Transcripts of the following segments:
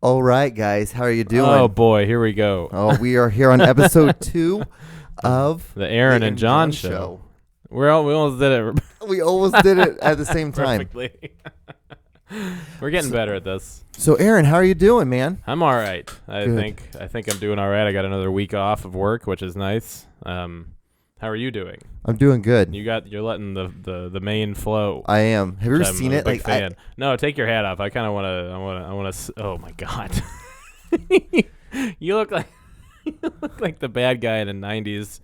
All right, guys, how are you doing? Oh boy, here we go. Oh, we are here on episode 2 of the Aaron and John show. We almost did it. We almost did it at the same time. Perfectly. We're getting better at this. So, Aaron, how are you doing, man? I'm all right. I Good. think I'm doing all right. I got another week off of work, which is nice. How are you doing? I'm doing good. You're letting the main flow. I am. Have you ever seen it? Big fan. No, take your hat off. I kind of want to. Oh my god. You look like the bad guy in a '90s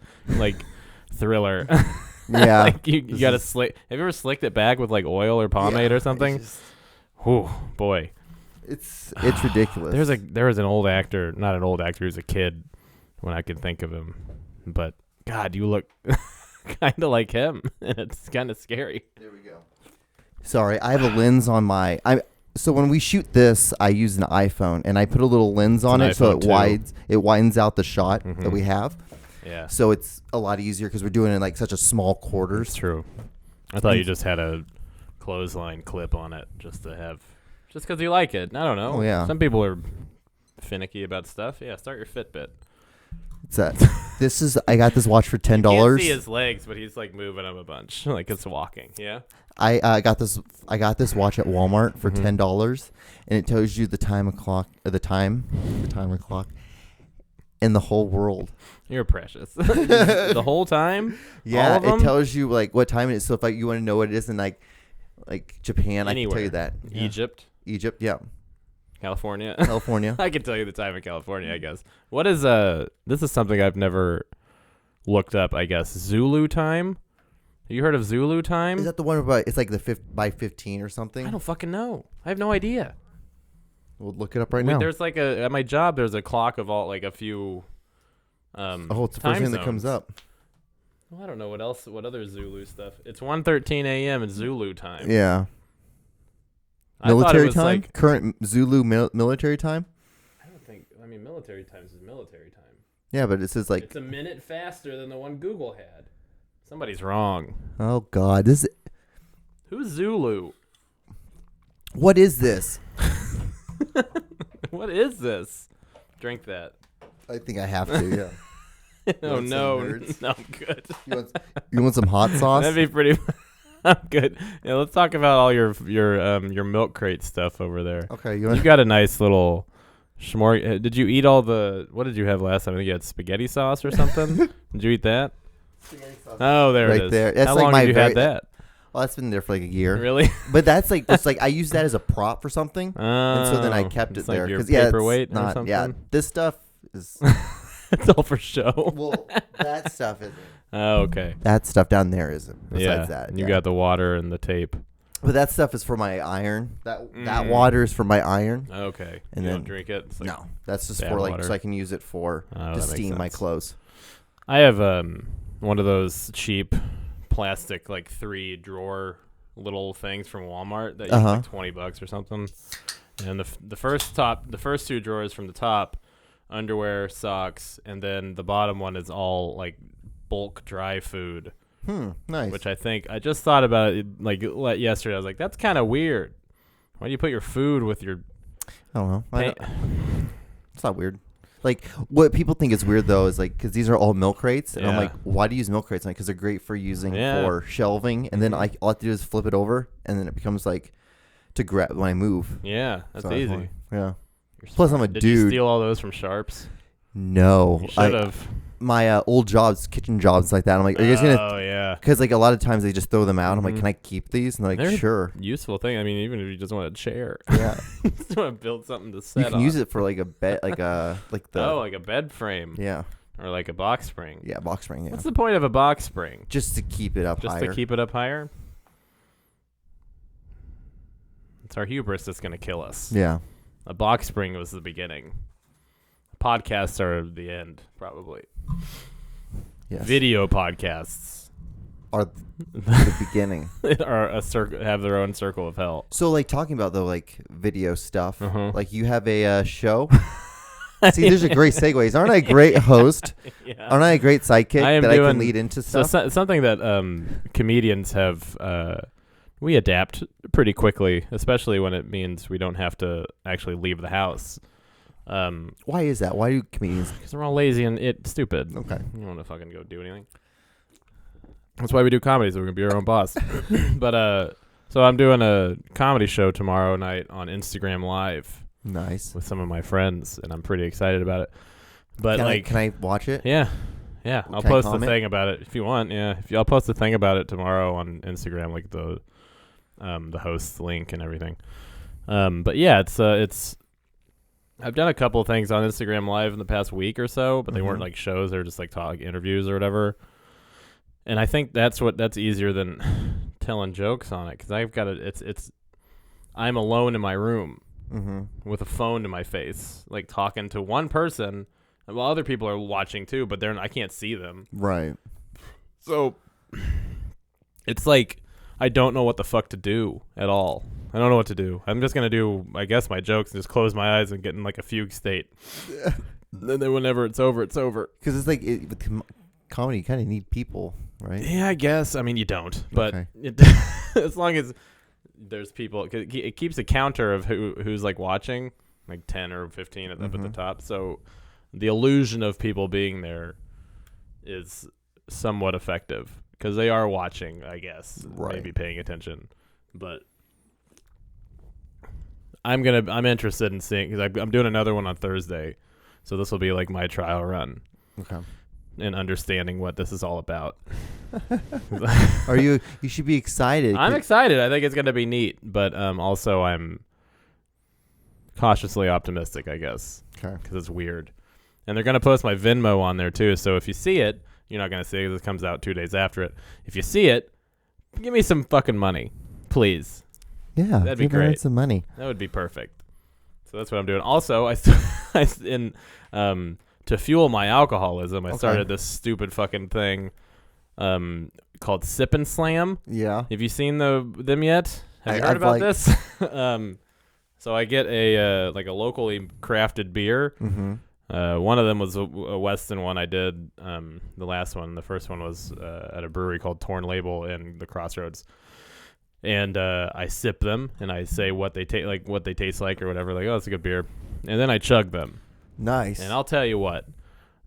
thriller. Yeah. Like you got to slick. Have you ever slicked it back with like oil or pomade or something? Whew, boy. It's ridiculous. There was an old actor, not an old actor, he was a kid when I could think of him. But God, you look kind of like him, and it's kind of scary. There we go. Sorry, I have a lens on my. So when we shoot this, I use an iPhone, and I put a little lens on it, so it widens out the shot that we have. Yeah. So it's a lot easier because we're doing it in like such a small quarters. It's true. I thought you just had a clothesline clip on it just because you like it. I don't know. Oh, yeah. Some people are finicky about stuff. Yeah, start your Fitbit. What's that? I got this watch for $10. You can't see his legs, but he's like moving them a bunch, like it's walking. Yeah. I got this watch at Walmart for $10, and it tells you the timer clock in the whole world. You're precious. The whole time? Yeah, all of them? It tells you like what time it is. So if you want to know what it is in like Japan, Anywhere. I can tell you that. Yeah. Egypt, yeah. California. I can tell you the time in California, I guess. What is this is something I've never looked up, I guess. Zulu time? Have you heard of Zulu time? Is that the one about it's like the by 15 or something? I don't fucking know. I have no idea. We'll look it up right now. There's at my job there's a clock of all a few it's the first thing that comes up. Well, I don't know what other Zulu stuff. It's 1:13 a.m. in Zulu time. Yeah. Military time? Current Zulu military time? Military times is military time. Yeah, but it says it's a minute faster than the one Google had. Somebody's wrong. Oh God, Who's Zulu? What is this? What is this? Drink that. I think I have to. Yeah. Oh no, no, I'm good. You want some hot sauce? That'd be pretty. I'm good. Yeah, let's talk about all your milk crate stuff over there. Okay, you got a nice little schmorg. Did you eat all the? What did you have last time? I think you had spaghetti sauce or something. Did you eat that? Spaghetti sauce. Oh, there it is. There. That's How long have you had that? Well, that's been there for like a year. Really? But that's I use that as a prop for something, and so then I kept it there because paperweight or something. Yeah, this stuff is. It's all for show. Well, that stuff isn't. Oh, okay. That stuff down there isn't. Besides that, you got the water and the tape. But that stuff is for my iron. That water is for my iron. Okay. And you then don't drink it. It's no, that's just for water. so I can use it to steam my clothes. I have one of those cheap plastic 3-drawer little things from Walmart that you like $20 or something. And the first 2 drawers from the top, underwear, socks, and then the bottom one is all bulk dry food. Nice. Which I just thought about it yesterday. I was like, that's kind of weird. Why do you put your food with your? I don't know. It's not weird. What people think is weird though is because these are all milk crates, and I'm like, why do you use milk crates? Because they're great for using for shelving, and then all I have to do is flip it over, and then it becomes to grab when I move. Yeah, that's easy. Yeah. Plus, I'm a dude. Did you steal all those from Sharps? No. You should have. My old jobs, kitchen jobs like that. I'm like, are you guys gonna? Oh yeah. Because a lot of times they just throw them out. I'm like, can I keep these? And they're like, sure. Useful thing. Even if you just want a chair. Yeah. You just want to build something to set. You can use it for a bed, like a bed frame. Yeah. Or a box spring. Yeah, box spring. Yeah. What's the point of a box spring? Just to keep it up higher. Just to keep it up higher. It's our hubris that's gonna kill us. Yeah. A box spring was the beginning. Podcasts are the end, probably. Yes. Video podcasts are the beginning. Have their own circle of hell. So, talking about video stuff, you have a show. See, there's a great segues. Aren't I a great host? Yeah. Aren't I a great sidekick I can lead into stuff? So something that comedians have we adapt pretty quickly, especially when it means we don't have to actually leave the house. Why is that? Why do comedians? Because we're all lazy and stupid. Okay. You don't want to fucking go do anything. That's why we do comedy, so we can be our own boss. But so I'm doing a comedy show tomorrow night on Instagram Live. Nice. With some of my friends, and I'm pretty excited about it. But can I watch it? Yeah. I'll post a thing about it if you want. Yeah, I'll post a thing about it tomorrow on Instagram, like the host's link and everything. But yeah, it's. I've done a couple of things on Instagram Live in the past week or so, but they weren't like shows; they're just like interviews or whatever. And I think that's easier than telling jokes on it, because I've got I'm alone in my room with a phone to my face, like talking to one person. Well, other people are watching too, but I can't see them. Right. So it's like I don't know what the fuck to do at all. I don't know what to do. I'm just gonna do, I guess, my jokes and just close my eyes and get in like a fugue state. Then whenever it's over, it's over. Because it's like with comedy, you kind of need people, right? Yeah, I guess. I mean, you don't, but as long as there's people, it keeps a counter of who's like watching, like 10 or 15 up at the top. So the illusion of people being there is somewhat effective because they are watching, I guess, maybe paying attention. But I'm interested in seeing, because I'm doing another one on Thursday, so this will be like my trial run. Okay. And understanding what this is all about. You should be excited. I'm excited. I think it's going to be neat, but also I'm cautiously optimistic, I guess. Okay. Because it's weird. And they're going to post my Venmo on there too, so if you see it, you're not going to see it because it comes out 2 days after it. If you see it, give me some fucking money, please. Yeah, that'd be great. Some money. That would be perfect. So that's what I'm doing. Also, to fuel my alcoholism, I started this stupid fucking thing called Sip and Slam. Yeah. Have you seen them yet? Have you heard about this? So I get a locally crafted beer. Mm-hmm. One of them was a Weston one I did. The last one, the first one was at a brewery called Torn Label in the Crossroads. And I sip them and I say what they taste like or whatever. Like, oh, it's a good beer. And then I chug them. Nice. And I'll tell you what,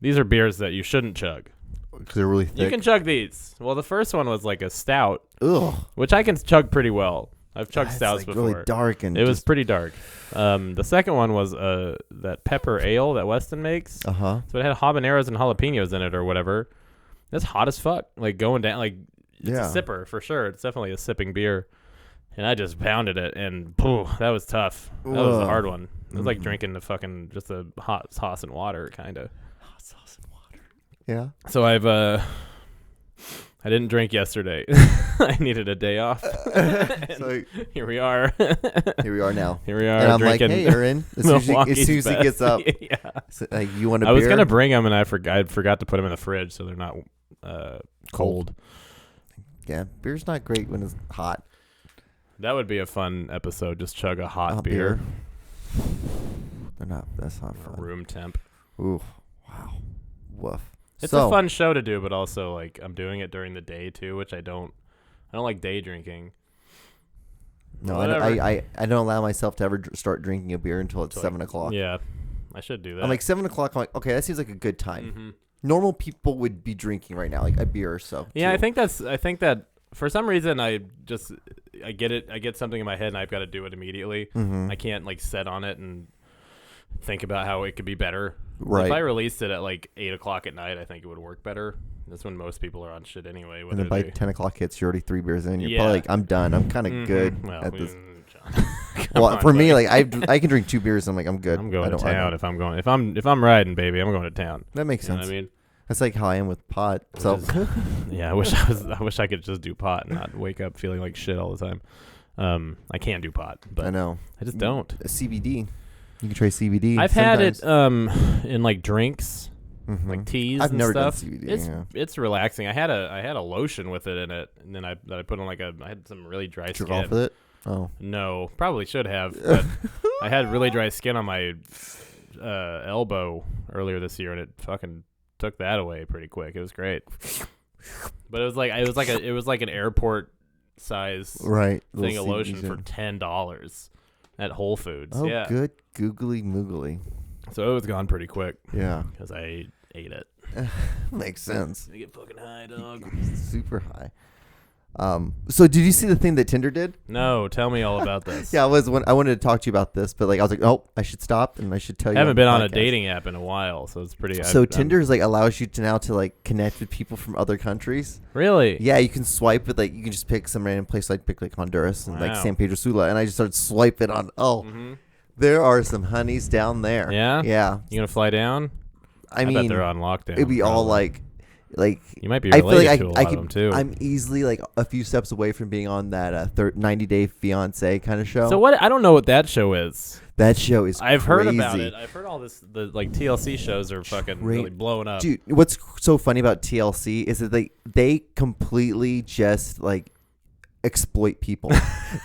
these are beers that you shouldn't chug. Because they're really thick. You can chug these. Well, the first one was like a stout, which I can chug pretty well. I've chugged stouts before. Really dark and it was pretty dark. The second one was that pepper ale that Weston makes. So it had habaneros and jalapenos in it or whatever. That's hot as fuck. Like going down, like it's a sipper for sure. It's definitely a sipping beer. And I just pounded it, and that was tough. That was a hard one. It was like drinking just a hot sauce and water, kind of. Hot sauce and water. Yeah. So I didn't drink yesterday. I needed a day off. So here we are. Here we are now. Here we are. And I'm drinking like, hey, Aaron. As soon as he gets up, so, you want a beer? I was gonna bring them, and I forgot to put them in the fridge, so they're not cold. Yeah, beer's not great when it's hot. That would be a fun episode. Just chug a hot beer. That's not fun. Room temp. Ooh, wow, woof. It's a fun show to do, but also like I'm doing it during the day too, which I don't like day drinking. No, I don't allow myself to ever start drinking a beer until it's 7 o'clock. Yeah, I should do that. I'm like 7 o'clock. I'm like, okay, that seems like a good time. Mm-hmm. Normal people would be drinking right now, like a beer or so. Yeah, too. I think that for some reason I get it. I get something in my head and I've got to do it immediately. Mm-hmm. I can't like sit on it and think about how it could be better. Right. If I released it at like 8 o'clock at night, I think it would work better. That's when most people are on shit anyway. And then by 10 o'clock hits, you're already 3 beers in. You're probably like, I'm done. I'm kind of good at this. Well, for me, like I can drink 2 beers. And I'm like, I'm good. I'm going to town if I'm riding, baby. I'm going to town. That makes sense. You know what I mean, that's like how I am with pot. So yeah, I wish I could just do pot and not wake up feeling like shit all the time. I can do pot, but I know I just don't. CBD. You can try CBD. I've had it in like drinks, like teas. I've and never stuff. done CBD. It's relaxing. I had a lotion with it in it, and then I put on I had some really dry skin. Jerk off with it? Oh no, probably should have. But I had really dry skin on my elbow earlier this year, and it fucking took that away pretty quick. It was great, but it was like an airport size right thing of lotion for $10 at Whole Foods. Oh, yeah. good googly moogly. So it was gone pretty quick. Yeah. Because I ate it. Makes sense. I get fucking high, dog. Super high. So did you see the thing that Tinder did? No, tell me all about this. Yeah, I wanted to talk to you about this, but like I was like, oh, I should stop and I should tell you. I haven't been on a dating app in a while, so it's pretty. So Tinder's like allows you to now to like connect with people from other countries. Really? Yeah, you can swipe with like you can just pick some random place. Like pick like Honduras and like San Pedro Sula, and I just started swiping on. Oh, there are some honeys down there. Yeah. Yeah. You gonna fly down? I mean, bet they're on lockdown. It'd be all like you might be related to a lot of them too. I'm easily like a few steps away from being on that 90 Day Fiance kind of show. So what? I don't know what that show is. That show is I've heard about it. I've heard all this. The like TLC shows are fucking really blowing up. Dude, what's so funny about TLC is that they completely just like exploit people.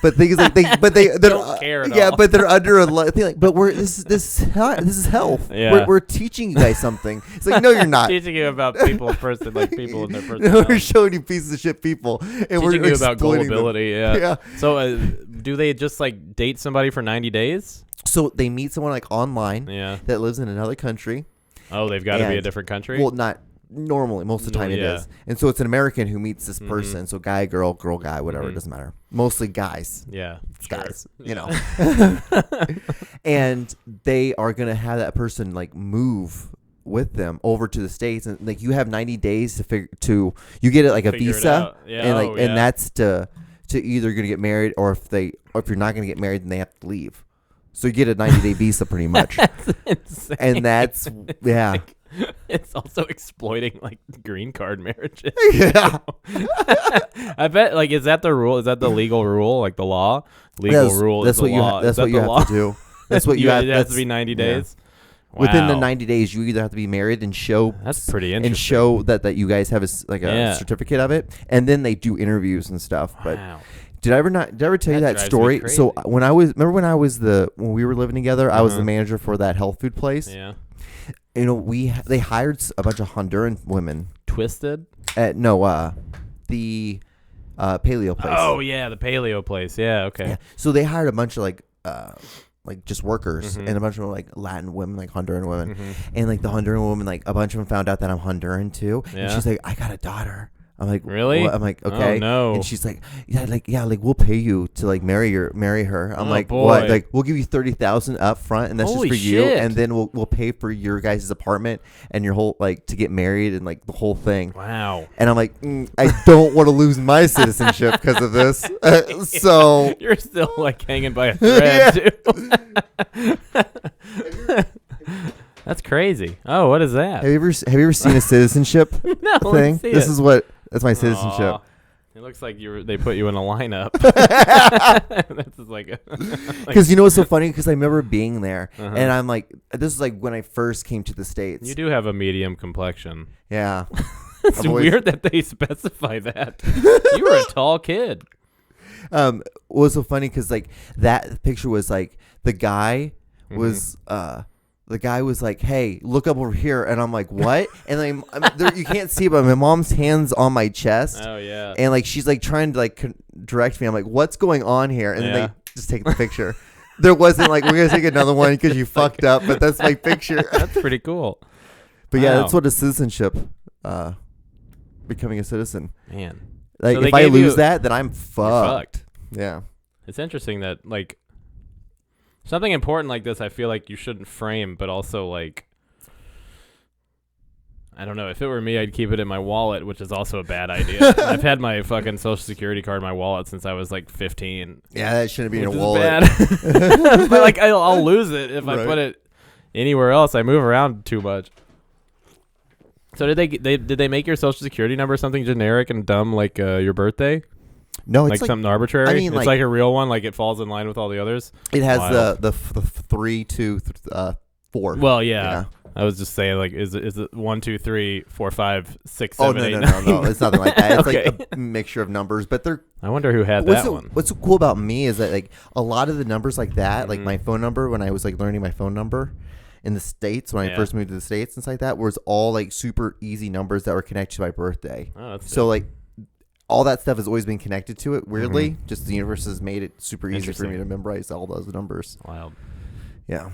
But things like they don't care at all. But they're under a thing like, but this is health. Yeah. We're teaching you guys something. It's like, no, you're not. Teaching you about people in in their personality. No, we're showing you pieces of shit people, and teaching we're you about gullibility. Yeah. So do they just like date somebody for 90 days? So they meet someone like online that lives in another country. Oh, they've got to be a different country? Well, not normally. Most of the time it is. And so it's an American who meets this person. So guy, girl, guy, whatever. It doesn't matter. Mostly guys. Yeah. It's guys, you know. And they are going to have that person like move with them over to the States. And like you have 90 days to you get it like a visa. And and that's to either going to get married or if you're not going to get married, then they have to leave. So you get a 90-day visa pretty much. That's insane. And that's, yeah. It's also exploiting like green card marriages. Yeah. I bet like, is that the rule? Is that the legal rule? Like the law? Legal rule that's is what the law. That's what you have to do. That's what you have. It has to be 90 days. Wow. Within the 90 days, you either have to be married and show. That's pretty interesting. And show that you guys have a certificate of it. And then they do interviews and stuff. But did I ever tell you that story? So when we were living together, I was the manager for that health food place. Yeah. You know, they hired a bunch of Honduran women. Twisted? The paleo place. Oh yeah, the paleo place. Yeah, okay. Yeah. So they hired a bunch of like just workers and a bunch of like Latin women, like Honduran women, and like the Honduran woman, like a bunch of them found out that I'm Honduran too, and she's like, I got a daughter. I'm like, really? What? I'm like, okay. Oh, no. And she's like, we'll pay you to like marry her. I'm like, boy. what? Like, we'll give you $30,000 up front, and that's Holy just for you, shit. and then we'll pay for your guys' apartment and your whole like to get married and like the whole thing. Wow. And I'm like, I don't want to lose my citizenship because of this. So you're still like hanging by a thread too. That's crazy. Oh, what is that? Have you ever seen a citizenship thing? That's my citizenship. Aww. It looks like they put you in a lineup. That's like because you know what's so funny? Because I remember being there, and I'm like, this is like when I first came to the States. You do have a medium complexion. Yeah, it's weird that they specify that. You were a tall kid. What was so funny? Because like that picture was like the guy was The guy was like, "Hey, look up over here," and I'm like, "What?" And you can't see, but my mom's hand's on my chest. Oh yeah. And like she's like trying to like direct me. I'm like, "What's going on here?" And then they just take the picture. There wasn't like, "We're gonna take another one because you fucked up," but that's my picture. That's pretty cool. But yeah, that's what a citizenship, becoming a citizen. Man, like so if I lose that, then I'm fucked. Yeah. It's interesting that like. Something important like this, I feel like you shouldn't frame, but also like, I don't know. If it were me, I'd keep it in my wallet, which is also a bad idea. I've had my fucking Social Security card in my wallet since I was like 15. Yeah, that shouldn't be in a wallet. Bad. But like, I'll lose it if I put it anywhere else. I move around too much. So did they make your Social Security number something generic and dumb like your birthday? No, it's like something arbitrary. I mean, it's like a real one. Like it falls in line with all the others. It has the 3, 2, 4. Well, yeah. I was just saying, like, is it 1, 2, 3, 4, 5, 6, 7, 8, 9? No. It's nothing like that. It's like a mixture of numbers, but they're. I wonder who had that one. What's cool about me is that like a lot of the numbers like that, like my phone number when I was like learning my phone number in the States when I first moved to the States and stuff like that, was all like super easy numbers that were connected to my birthday. Oh, that's so good. like. all that stuff has always been connected to it. Weirdly, just the universe has made it super easy for me to memorize all those numbers. Wild. Yeah.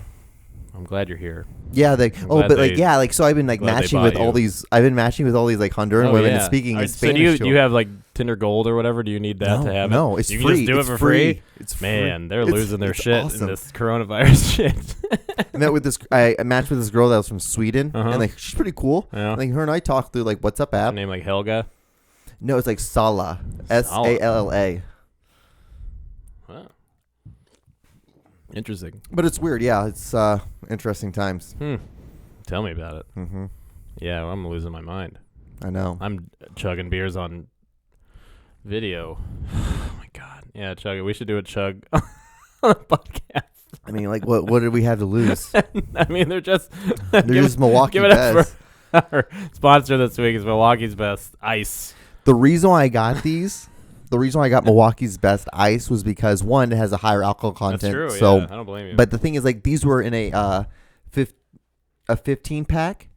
I'm glad you're here. Yeah, so I've been like matching with all these. I've been matching with all these like Honduran women and speaking in Spanish. So do you have like Tinder Gold or whatever? Do you need that to have it? No, it's free. You can just do it for free. It's man, they're losing their shit in this coronavirus shit. I matched with this girl that was from Sweden, and like she's pretty cool. Yeah. Like her and I talked through like WhatsApp app. Her name like Helga. No, it's like Sala, Salla. Wow. Interesting. But it's weird. Yeah, it's interesting times. Tell me about it. Mm-hmm. Yeah, I'm losing my mind. I know. I'm chugging beers on video. Oh, my God. Yeah, chug it. We should do a chug on the podcast. I mean, like, what did we have to lose? I mean, they're just Milwaukee Best. Our sponsor this week is Milwaukee's Best Ice. The reason why I got these... The reason why I got Milwaukee's Best Ice was because, one, it has a higher alcohol content. That's true, so, yeah. I don't blame you. But the thing is, like, these were in a 15-pack.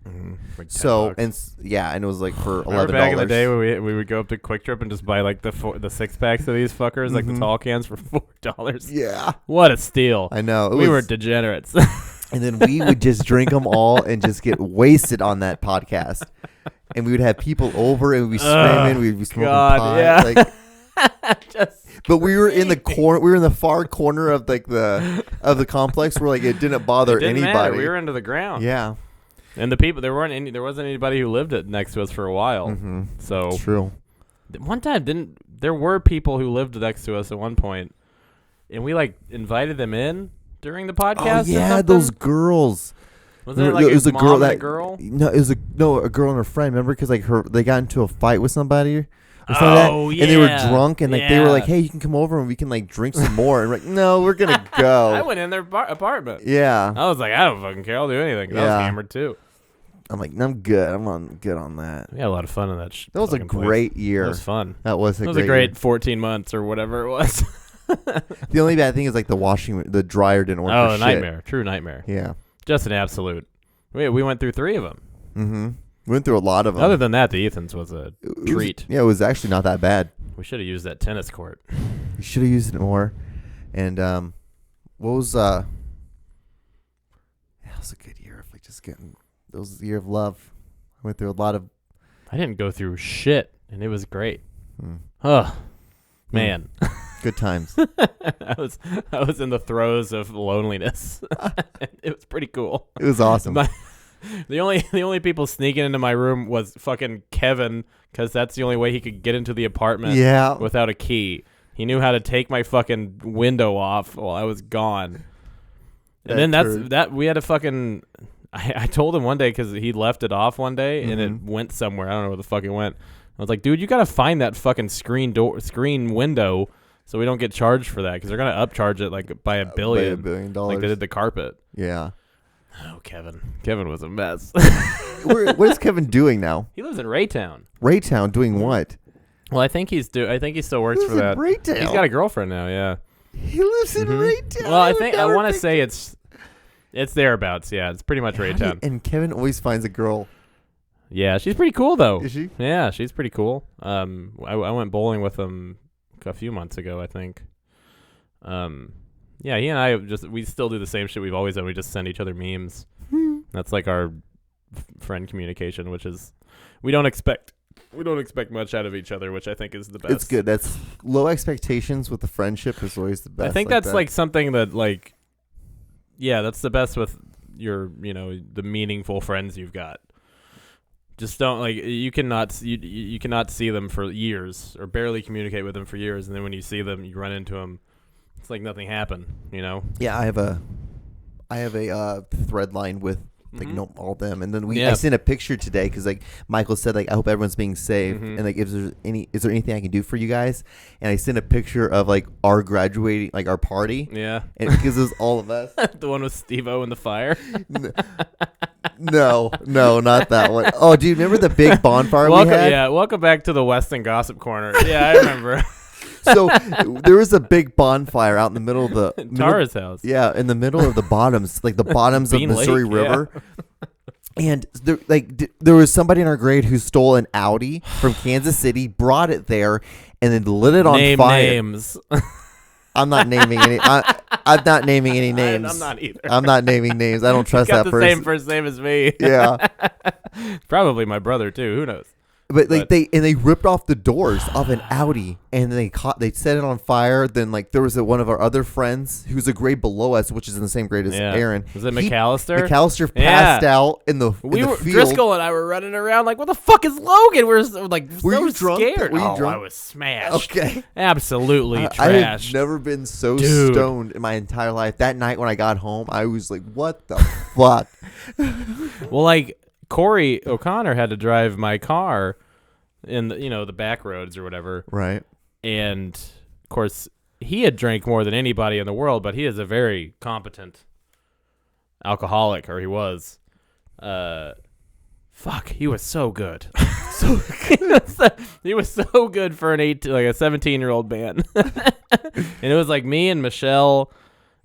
Like so, and it was like for $11. Back in the day when we would go up to Quick Trip and just buy like the 6-packs of these fuckers, like the tall cans for $4. Yeah. What a steal. I know. We were degenerates. And then we would just drink them all and just get wasted on that podcast. And we would have people over and we'd be screaming. We'd be smoking pot. Yeah. Like, but we were in the corner. We were in the far corner of like the complex where like it didn't bother anybody. Matter. We were into the ground. Yeah, and the people there wasn't anybody who lived next to us for a while. Mm-hmm. So true. One time there were people who lived next to us at one point, and we like invited them in during the podcast. Oh yeah, those girls. Was there like a girl and a girl? No, it was a girl and her friend. Remember, because like they got into a fight with somebody. Oh, yeah. And they were drunk, and like they were like, "Hey, you can come over and we can like drink some more." And we're like, "No, we're gonna go." I went in their apartment. Yeah, I was like, "I don't fucking care. I'll do anything." I was hammered too. I'm like, I'm good. I'm good on that. We had a lot of fun in that. That was a great year. That was fun. That was a great 14 months or whatever it was. The only bad thing is like the dryer didn't work. Oh, nightmare! True nightmare. Yeah, just an absolute. We went through 3 of them. Mm-hmm. We went through a lot of them. Other than that, the Ethan's was a treat. It was actually not that bad. We should have used that tennis court. We should have used it more. And what was that was a good year of like just getting. It was the year of love. I went through a lot of. I didn't go through shit, and it was great. Oh, man. Good times. I was in the throes of loneliness. It was pretty cool. It was awesome. The only people sneaking into my room was fucking Kevin, because that's the only way he could get into the apartment without a key. He knew how to take my fucking window off while I was gone. And then we had a fucking... I told him one day, because he left it off one day, and it went somewhere. I don't know where the fuck it went. I was like, dude, you got to find that fucking screen window so we don't get charged for that, because they're going to upcharge it like by $1 billion. $1 billion. Like they did the carpet. Yeah. Oh, Kevin. Kevin was a mess. What is Kevin doing now? He lives in Raytown. Raytown doing what? Well, I think he still works for that. Raytown. He's got a girlfriend now, yeah. He lives in Raytown. Well, I want to say it's thereabouts, yeah. It's pretty much Raytown. And Kevin always finds a girl. Yeah, she's pretty cool though. Is she? Yeah, she's pretty cool. I went bowling with him a few months ago, I think. Yeah, he and I we still do the same shit we've always done. We just send each other memes. That's like our friend communication, which is we don't expect much out of each other, which I think is the best. It's good. That's low expectations with the friendship is always the best. I think that's like something that like, yeah, that's the best with your, the meaningful friends you've got. Just don't you cannot see them for years or barely communicate with them for years, and then when you see them, you run into them. It's like nothing happened, Yeah, I have a thread line with like all them, and then I sent a picture today because like Michael said like I hope everyone's being safe, and like is there anything I can do for you guys? And I sent a picture of like our graduating like our party, and because it was all of us. The one with Steve-O in the fire. No, not that one. Oh, do you remember the big bonfire we had? Yeah, welcome back to the Weston Gossip Corner. Yeah, I remember. So there was a big bonfire out in the middle of the Tara's house. Yeah, in the middle of the bottoms, like the bottoms of Missouri River. And there was somebody in our grade who stole an Audi from Kansas City, brought it there, and then lit it on fire. Names. I'm not naming any. I'm not naming any names. I'm not either. I'm not naming names. I don't trust that person. Same first name as me. Yeah. Probably my brother too. Who knows? But they ripped off the doors of an Audi and they set it on fire. Then there was one of our other friends who's a grade below us, which is in the same grade as Aaron. Was it McAllister? McAllister passed out in the field. Driscoll and I were running around like, what the fuck is Logan? We're so you drunk? scared. Were you drunk? I was smashed. Okay. Absolutely trashed. I have never been so stoned in my entire life. That night when I got home, I was like, what the fuck? Well, Corey O'Connor had to drive my car in the back roads or whatever. Right. And of course, he had drank more than anybody in the world, but he is a very competent alcoholic, or he was. Fuck, he was so good. He was so good for a 17-year-old man. And it was me and Michelle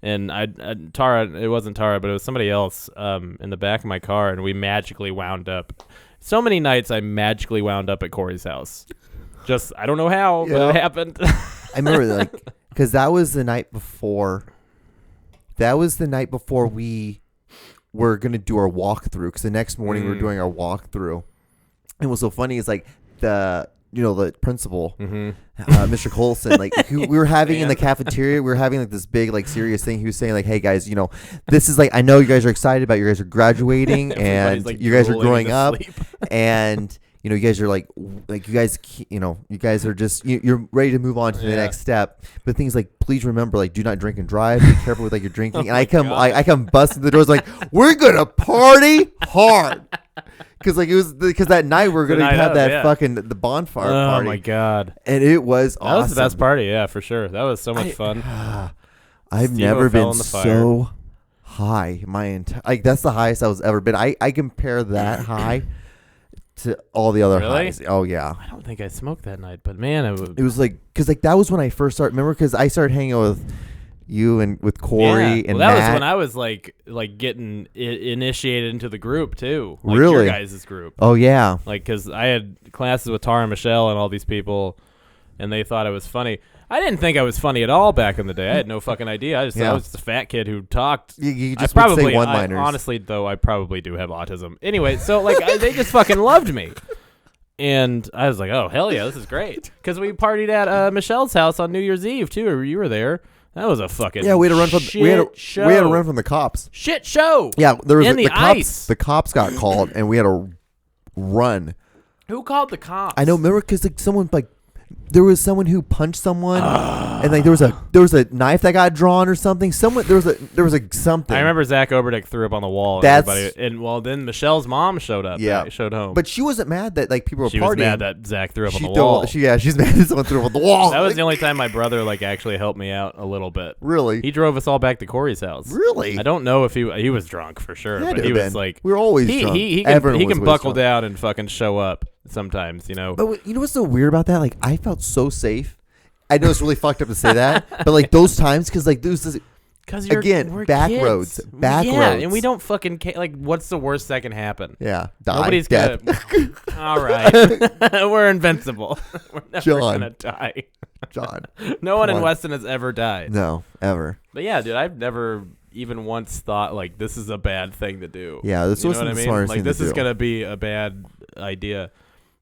and Tara. It wasn't Tara, but it was somebody else in the back of my car, and we magically wound up. So many nights I magically wound up at Corey's house. Just, I don't know how, but it happened. I remember, because that was the night before. That was the night before we were going to do our walkthrough, because the next morning we were doing our walkthrough. And what's so funny is, the principal, Mr. Colson, we were having in the cafeteria, we were having this big serious thing. He was saying hey guys, this is I know you guys are excited about you guys are graduating and you guys are growing up and you guys are you guys are just you're ready to move on to the next step. But things please remember do not drink and drive. Be careful with your drinking. And I come busting the doors we're gonna party hard. Because that night we were going to have the bonfire party. Oh, my God. And it was awesome. That was the best party, yeah, for sure. That was so much fun. I've never been so high. That's the highest I was ever been. I compare that high to all the other highs. Oh, yeah. I don't think I smoked that night, but man, it was because that was when I first started. Remember, because I started hanging out with you and with Corey and that Matt. Was when I was getting initiated into the group too. Really? Your guys' group. Oh yeah. Because I had classes with Tara and Michelle and all these people, and they thought I was funny. I didn't think I was funny at all back in the day. I had no fucking idea. I just thought I was just a fat kid who talked. You just would say one-liners. Honestly, though, I probably do have autism. Anyway, so they just fucking loved me. And I was like, oh, hell yeah, this is great. Because we partied at Michelle's house on New Year's Eve, too. You were there. That was a fucking we had to run from show. We had to run from the cops. Shit show. Yeah, there was the cops. The cops got called, and we had to run. Who called the cops? I know. Remember, because someone there was someone who punched someone, and there was a knife that got drawn or something. There was a something. I remember Zach Oberdick threw up on the wall. Then Michelle's mom showed up. Yeah, showed home. But she wasn't mad that people were partying. She was mad that Zach threw up on the wall. She's mad that someone threw up on the wall. That was the only time my brother actually helped me out a little bit. Really? He drove us all back to Corey's house. Really? I don't know if he was drunk for sure, but he was we were always drunk. He can buckle down and fucking show up sometimes, But you know what's so weird about that? I felt so safe. I know it's really fucked up to say that, but those times, because we're back kids. roads, and we don't fucking what's the worst that can happen? Yeah, nobody's dead. All right, we're invincible. We're never gonna die. John, no one in Weston has ever died. No, ever. But yeah, dude, I've never even once thought this is a bad thing to do. Yeah, this wasn't the smartest thing to do. This is gonna be a bad idea.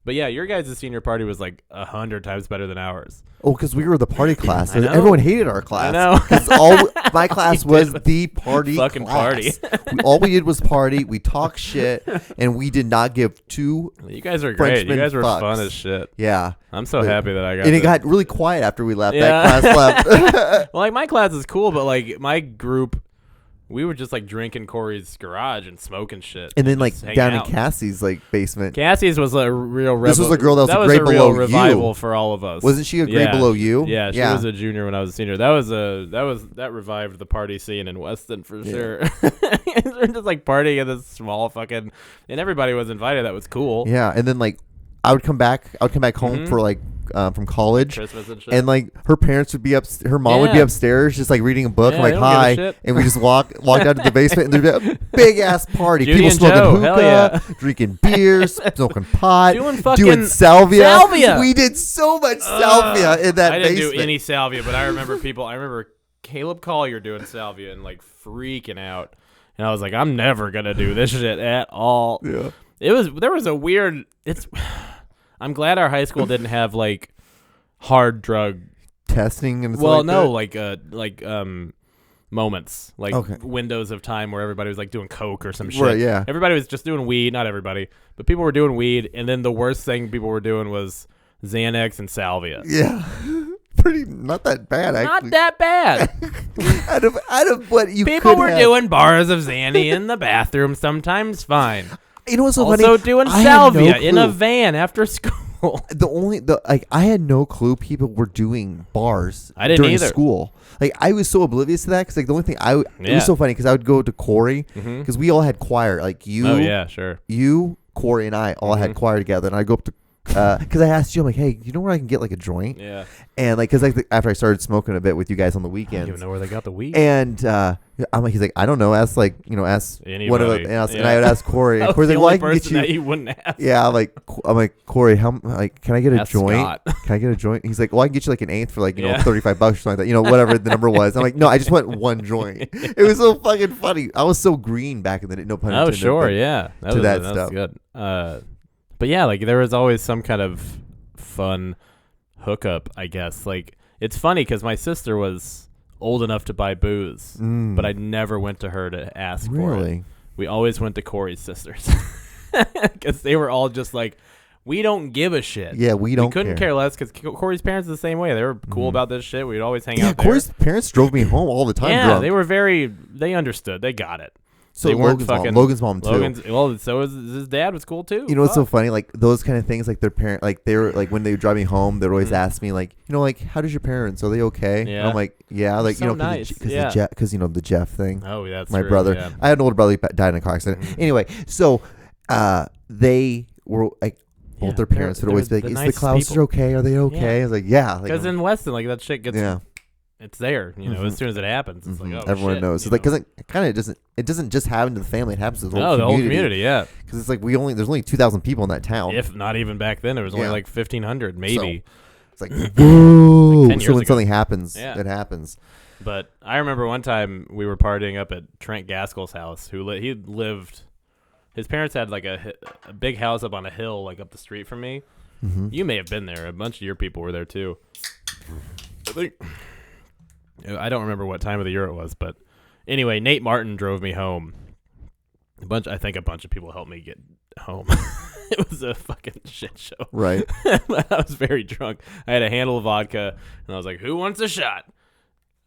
But yeah, your guys' senior party was 100 times better than ours. Oh, because we were the party class. Everyone hated our class. I know. Because my class was the party fucking class. Party. All we did was party. We talked shit, and we did not give two. You guys are great. You guys were fun as shit. Yeah. I'm so happy that I got. And it got really quiet after we left. Yeah. That class left. Well, my class is cool, but my group. We were just drinking Corey's garage and smoking shit. And then down in Cassie's basement. Cassie's was a real This was a girl that was a grade below you. Revival for all of us. Wasn't she a grade below you? Yeah, she was a junior when I was a senior. That revived the party scene in Weston for sure. We're just partying in this small fucking, and everybody was invited. That was cool. Yeah, and then I would come back home for from college, Christmas and shit. And like her parents would be her mom would be upstairs just like reading a book. I'm like, hi, and we just walk down to the basement, and there'd be a big ass party. Judy people smoking Joe, hookah, drinking beers, smoking pot, doing salvia. We did so much salvia in that basement. I didn't do any salvia, but I remember Caleb Collier doing salvia and like freaking out. And I was like, I'm never gonna do this shit at all. Yeah. There was a weird. I'm glad our high school didn't have like hard drug testing and stuff moments like windows of time where everybody was like doing coke or some shit. Right, yeah. Everybody was just doing weed. Not everybody, but people were doing weed. And then the worst thing people were doing was Xanax and salvia. Yeah. Not that bad, actually. Not that bad. out of what you people were doing bars of Xanny in the bathroom, sometimes fine. You know what's so also funny? doing salvia in a van after school. I had no clue people were doing bars during school. Like I was so oblivious to that because like the only thing it was so funny because I would go to Corey because we all had choir. Like you, you, Corey, and I all had choir together, and I go up to. Because I asked you, I'm like, hey, you know where I can get like a joint? Yeah. And like, because like after I started smoking a bit with you guys on the weekends, I don't even know where they got the weed. And I'm like, he's like, I don't know. Ask anybody. One of them. And I would ask Corey. Corey's like, well, I can get you. That you wouldn't ask. Yeah, I'm like, Corey, can I get a joint? Scott. Can I get a joint? He's like, well, I can get you like an eighth for like $35 or something like that. Whatever the number was. I'm like, no, I just want one joint. It was so fucking funny. I was so green back in the day. No pun intended. Oh sure, yeah. That was good. But yeah, like there was always some kind of fun hookup, I guess. Like it's funny because my sister was old enough to buy booze, but I never went to her to ask for it. We always went to Corey's sisters because they were all just like, we don't give a shit. Yeah, we couldn't care less because Corey's parents are the same way. They were cool about this shit. We'd always hang out there. Corey's parents drove me home all the time. Yeah, drunk. They understood. They got it. So Logan's mom too. Well, so his dad was cool too. You know what's so funny? Like those kind of things, like their parent, like they were like when they would drive me home, they'd always ask me like, like how does your parents? Are they okay? Yeah. And I'm like, yeah, like so nice. Because the Jeff thing. Oh, that's my true, brother. Yeah. I had an older brother who died in a car accident. Anyway, so they were like. Both their parents would always be like, "Is the Klauses okay? Are they okay?" I was like, "Yeah." Because in Weston, like that shit gets, it's there. As soon as it happens, it's like, oh, everyone shit, knows. It's like because it kind of doesn't. It doesn't just happen to the family. It happens to the whole community. The whole community, yeah. Because it's like there's only 2,000 people in that town. If not even back then, it was only like 1,500, maybe. So, it's like, whoa! Like so when something happens, it happens. But I remember one time we were partying up at Trent Gaskell's house. He lived. His parents had like a big house up on a hill, like up the street from me. Mm-hmm. You may have been there. A bunch of your people were there too. I don't remember what time of the year it was, but anyway, Nate Martin drove me home. I think a bunch of people helped me get home. It was a fucking shit show. Right. I was very drunk. I had a handle of vodka, and I was like, "Who wants a shot?"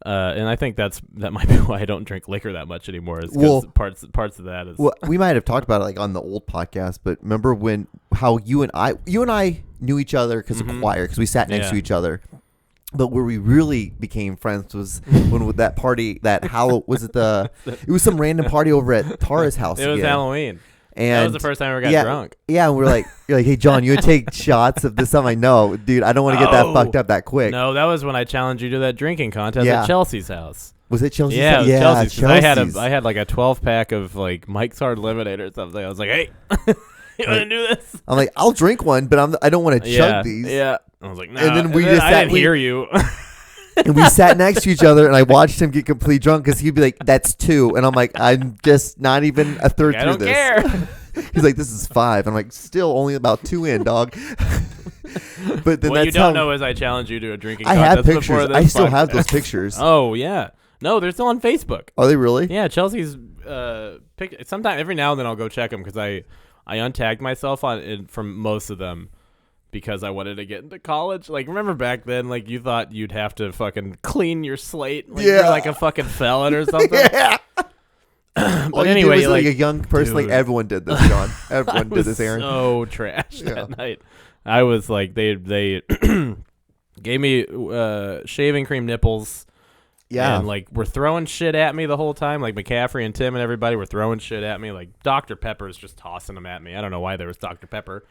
And I think that might be why I don't drink liquor that much anymore. Is because parts of that is. Well, we might have talked about it like on the old podcast, but remember how you and I knew each other because of choir, because we sat next to each other. But where we really became friends was when with that party, it was some random party over at Tara's house. It was Halloween. And that was the first time I ever got drunk. Yeah, and you're like, hey, John, you would take shots of this time. I know, dude, I don't want to get that fucked up that quick. No, that was when I challenged you to that drinking contest at Chelsea's house. Was it Chelsea's? Yeah, it was Chelsea's. I had like a 12-pack of like Mike's Hard Lemonade or something. I was like, hey, you want to do this? I'm like, I'll drink one, but I don't want to chug these. Yeah. I was like, nah. And then I didn't hear you. And we sat next to each other, and I watched him get completely drunk because he'd be like, that's 2. And I'm like, I'm just not even a third through this. I don't care. He's like, this is 5. I'm like, still only about 2 in, dog. But then what you don't know is I challenged you to a drinking contest. I have pictures. I still have those pictures. pictures. Oh, yeah. No, they're still on Facebook. Are they really? Yeah, Chelsea's sometime every now and then I'll go check them because I untagged myself from most of them. Because I wanted to get into college. Like, remember back then, like, you thought you'd have to fucking clean your slate? Like, you're like a fucking felon or something? Yeah. But anyway, was like a young person, dude. Like, everyone did this, John. Everyone did this, Aaron. So trash that night. I was like, they gave me shaving cream nipples. Yeah. And, like, were throwing shit at me the whole time. Like, McCaffrey and Tim and everybody were throwing shit at me. Like, Dr. Pepper's just tossing them at me. I don't know why there was Dr. Pepper.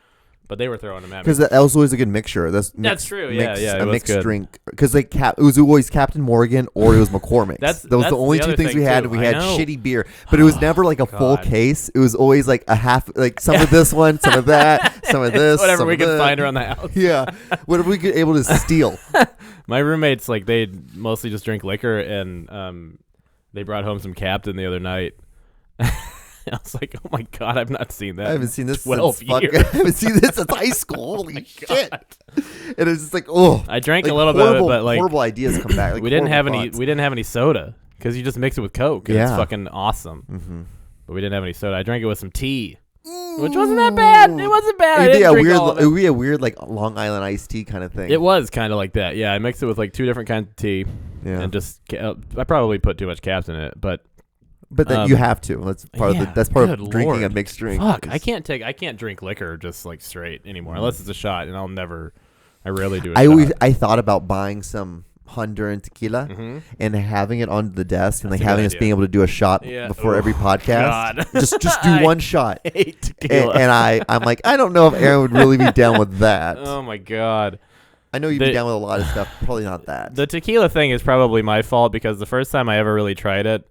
But they were throwing them at me. Because that was always a good mixture. That's true. Yeah, a mixed drink. Because it was always Captain Morgan or it was McCormick's. That was the only two things we had. We had shitty beer, but it was never like a full case. It was always like a half, like some of this one, some of that, some of this, whatever we could find around the house. Yeah, whatever we could able to steal. My roommates, like, they mostly just drink liquor, and they brought home some Captain the other night. I was like, oh my God, I've not seen that. I haven't seen this 12 since years. I haven't seen this since high school. Holy shit. And it was just like, oh. I drank a little bit of it, but like horrible ideas come back. Like, we didn't have any soda because you just mix it with Coke and it's fucking awesome. Mm-hmm. But we didn't have any soda. I drank it with some tea. Which wasn't that bad. It wasn't bad. It would be a weird like Long Island iced tea kind of thing. It was kind of like that. Yeah, I mixed it with like 2 different kinds of tea. Yeah. And just I probably put too much Captain in it, but then you have to. That's part of drinking a mixed drink. Fuck, I can't drink liquor just like straight anymore unless it's a shot, and I rarely do. I thought about buying some Honduran tequila and having it on the desk and like having us being able to do a shot before every podcast. God. Just do one shot. I hate tequila. And I'm like, I don't know if Aaron would really be down with that. Oh my God. I know you'd be down with a lot of stuff. Probably not that. The tequila thing is probably my fault because the first time I ever really tried it,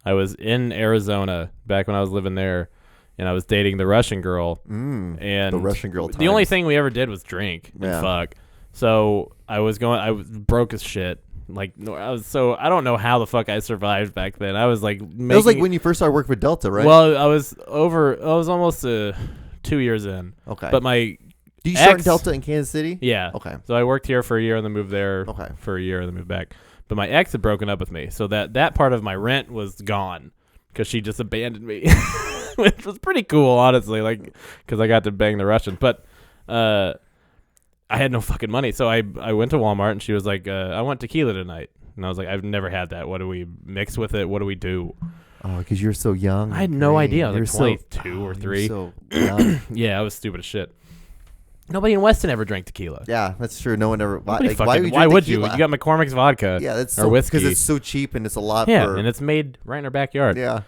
I was in Arizona back when I was living there, and I was dating the Russian girl. And the Russian girl. The only thing we ever did was drink and fuck. So I was broke as shit. Like I don't know how the fuck I survived back then. I was like, it was like when you first started working for Delta, right? Well, I was almost 2 years in. Okay. But do you start in Delta in Kansas City? Yeah. Okay. So I worked here for a year and then moved there for a year and then moved back. But my ex had broken up with me, so that part of my rent was gone because she just abandoned me, which was pretty cool, honestly, like because I got to bang the Russian. But I had no fucking money, so I went to Walmart, and she was like, I want tequila tonight. And I was like, I've never had that. What do we mix with it? What do we do? Oh, because you're so young. I had no idea. I was like 22 or 3. So young. Yeah, I was stupid as shit. Nobody in Weston ever drank tequila. Yeah, that's true. No one ever. Why would you? You got McCormick's vodka. Yeah, that's or whiskey because it's so cheap and it's a lot. Yeah, and it's made right in our backyard. Yeah,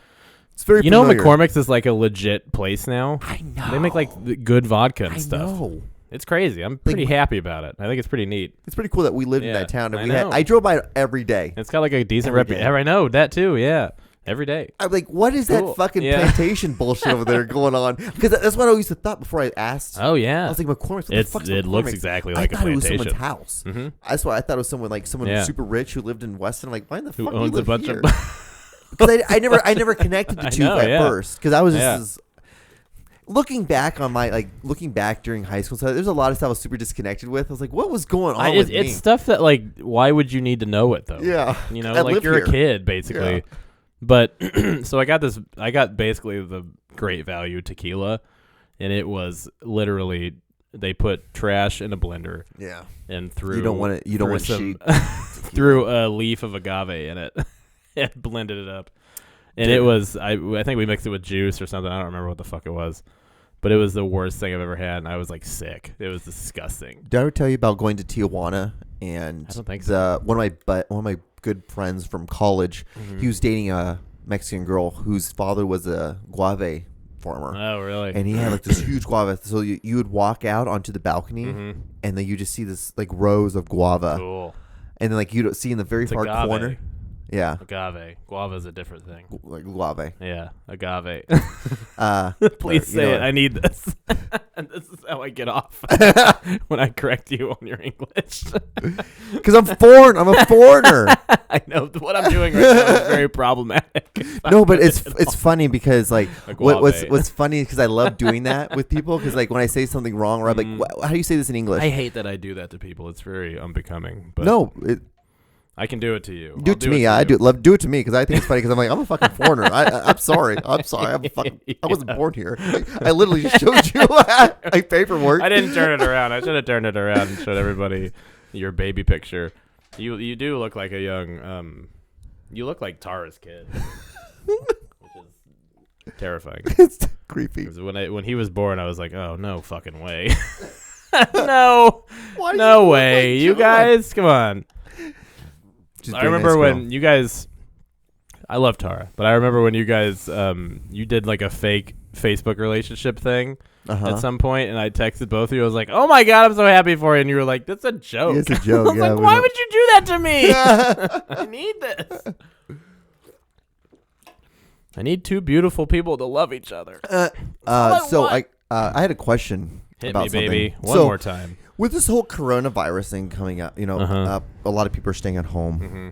it's very. You know, McCormick's is like a legit place now. I know. They make like good vodka and stuff. I know. It's crazy. I'm pretty happy about it. I think it's pretty neat. It's pretty cool that we lived in that town. And I drove by it every day. It's got like a decent reputation. I know that too. Yeah. Every day. I'm like, what is that fucking plantation bullshit over there going on? Because that's what I used to thought before I asked. Oh, yeah. I was like, McCormick's. It looks exactly like a plantation. I thought it was someone's house. Mm-hmm. That's why I thought it was someone super rich who lived in Weston. I'm like, why the fuck owns do you a bunch here? of I never connected the two at first. Because I was just looking back during high school, so there's a lot of stuff I was super disconnected with. I was like, what was going on with me? It's stuff that, like, why would you need to know it, though? Yeah. You know, like, you're a kid, basically. Yeah. But so I got basically the great value tequila, and it was literally they put trash in a blender. Yeah. And threw you don't want threw a leaf of agave in it and blended it up. And it was I think we mixed it with juice or something. I don't remember what the fuck it was. But it was the worst thing I've ever had, and I was like sick. It was disgusting. Did I ever tell you about going to Tijuana and I don't think so. One of my good friends from college, he was dating a Mexican girl whose father was a guava farmer. Oh, really? And he had like this huge guava. So you would walk out onto the balcony, and then you just see this like rows of guava. Cool. And then like you'd see in the very far corner. Yeah. Agave. Guava is a different thing. Like guave. Yeah, agave. Please say it. I need this. And this is how I get off when I correct you on your English. Because I'm foreign. I'm a foreigner. I know. What I'm doing right now is very problematic. No, but it's funny because like what's funny because I love doing that with people because like when I say something wrong or I'm like, how do you say this in English? I hate that I do that to people. It's very unbecoming. But no, I can do it to you. Do it to me. I do it to me because I think it's funny because I'm like I'm a fucking foreigner. I'm sorry. I wasn't born here. I literally just showed you my paperwork. I didn't turn it around. I should have turned it around and showed everybody your baby picture. You do look like a young you look like Tara's kid, which is terrifying. It's creepy. When he was born, I was like, oh no fucking way. No way. You guys, come on. I remember when you guys I love Tara, but I remember when you guys you did like a fake Facebook relationship thing at some point, and I texted both of you. I was like, "Oh my god, I'm so happy for you," and you were like, "That's a joke." It's a joke. I was like, "Why would you do that to me? I need this. I need two beautiful people to love each other." I had a question. Hit about me, baby, something. one more time. With this whole coronavirus thing coming out, a lot of people are staying at home. Mm-hmm.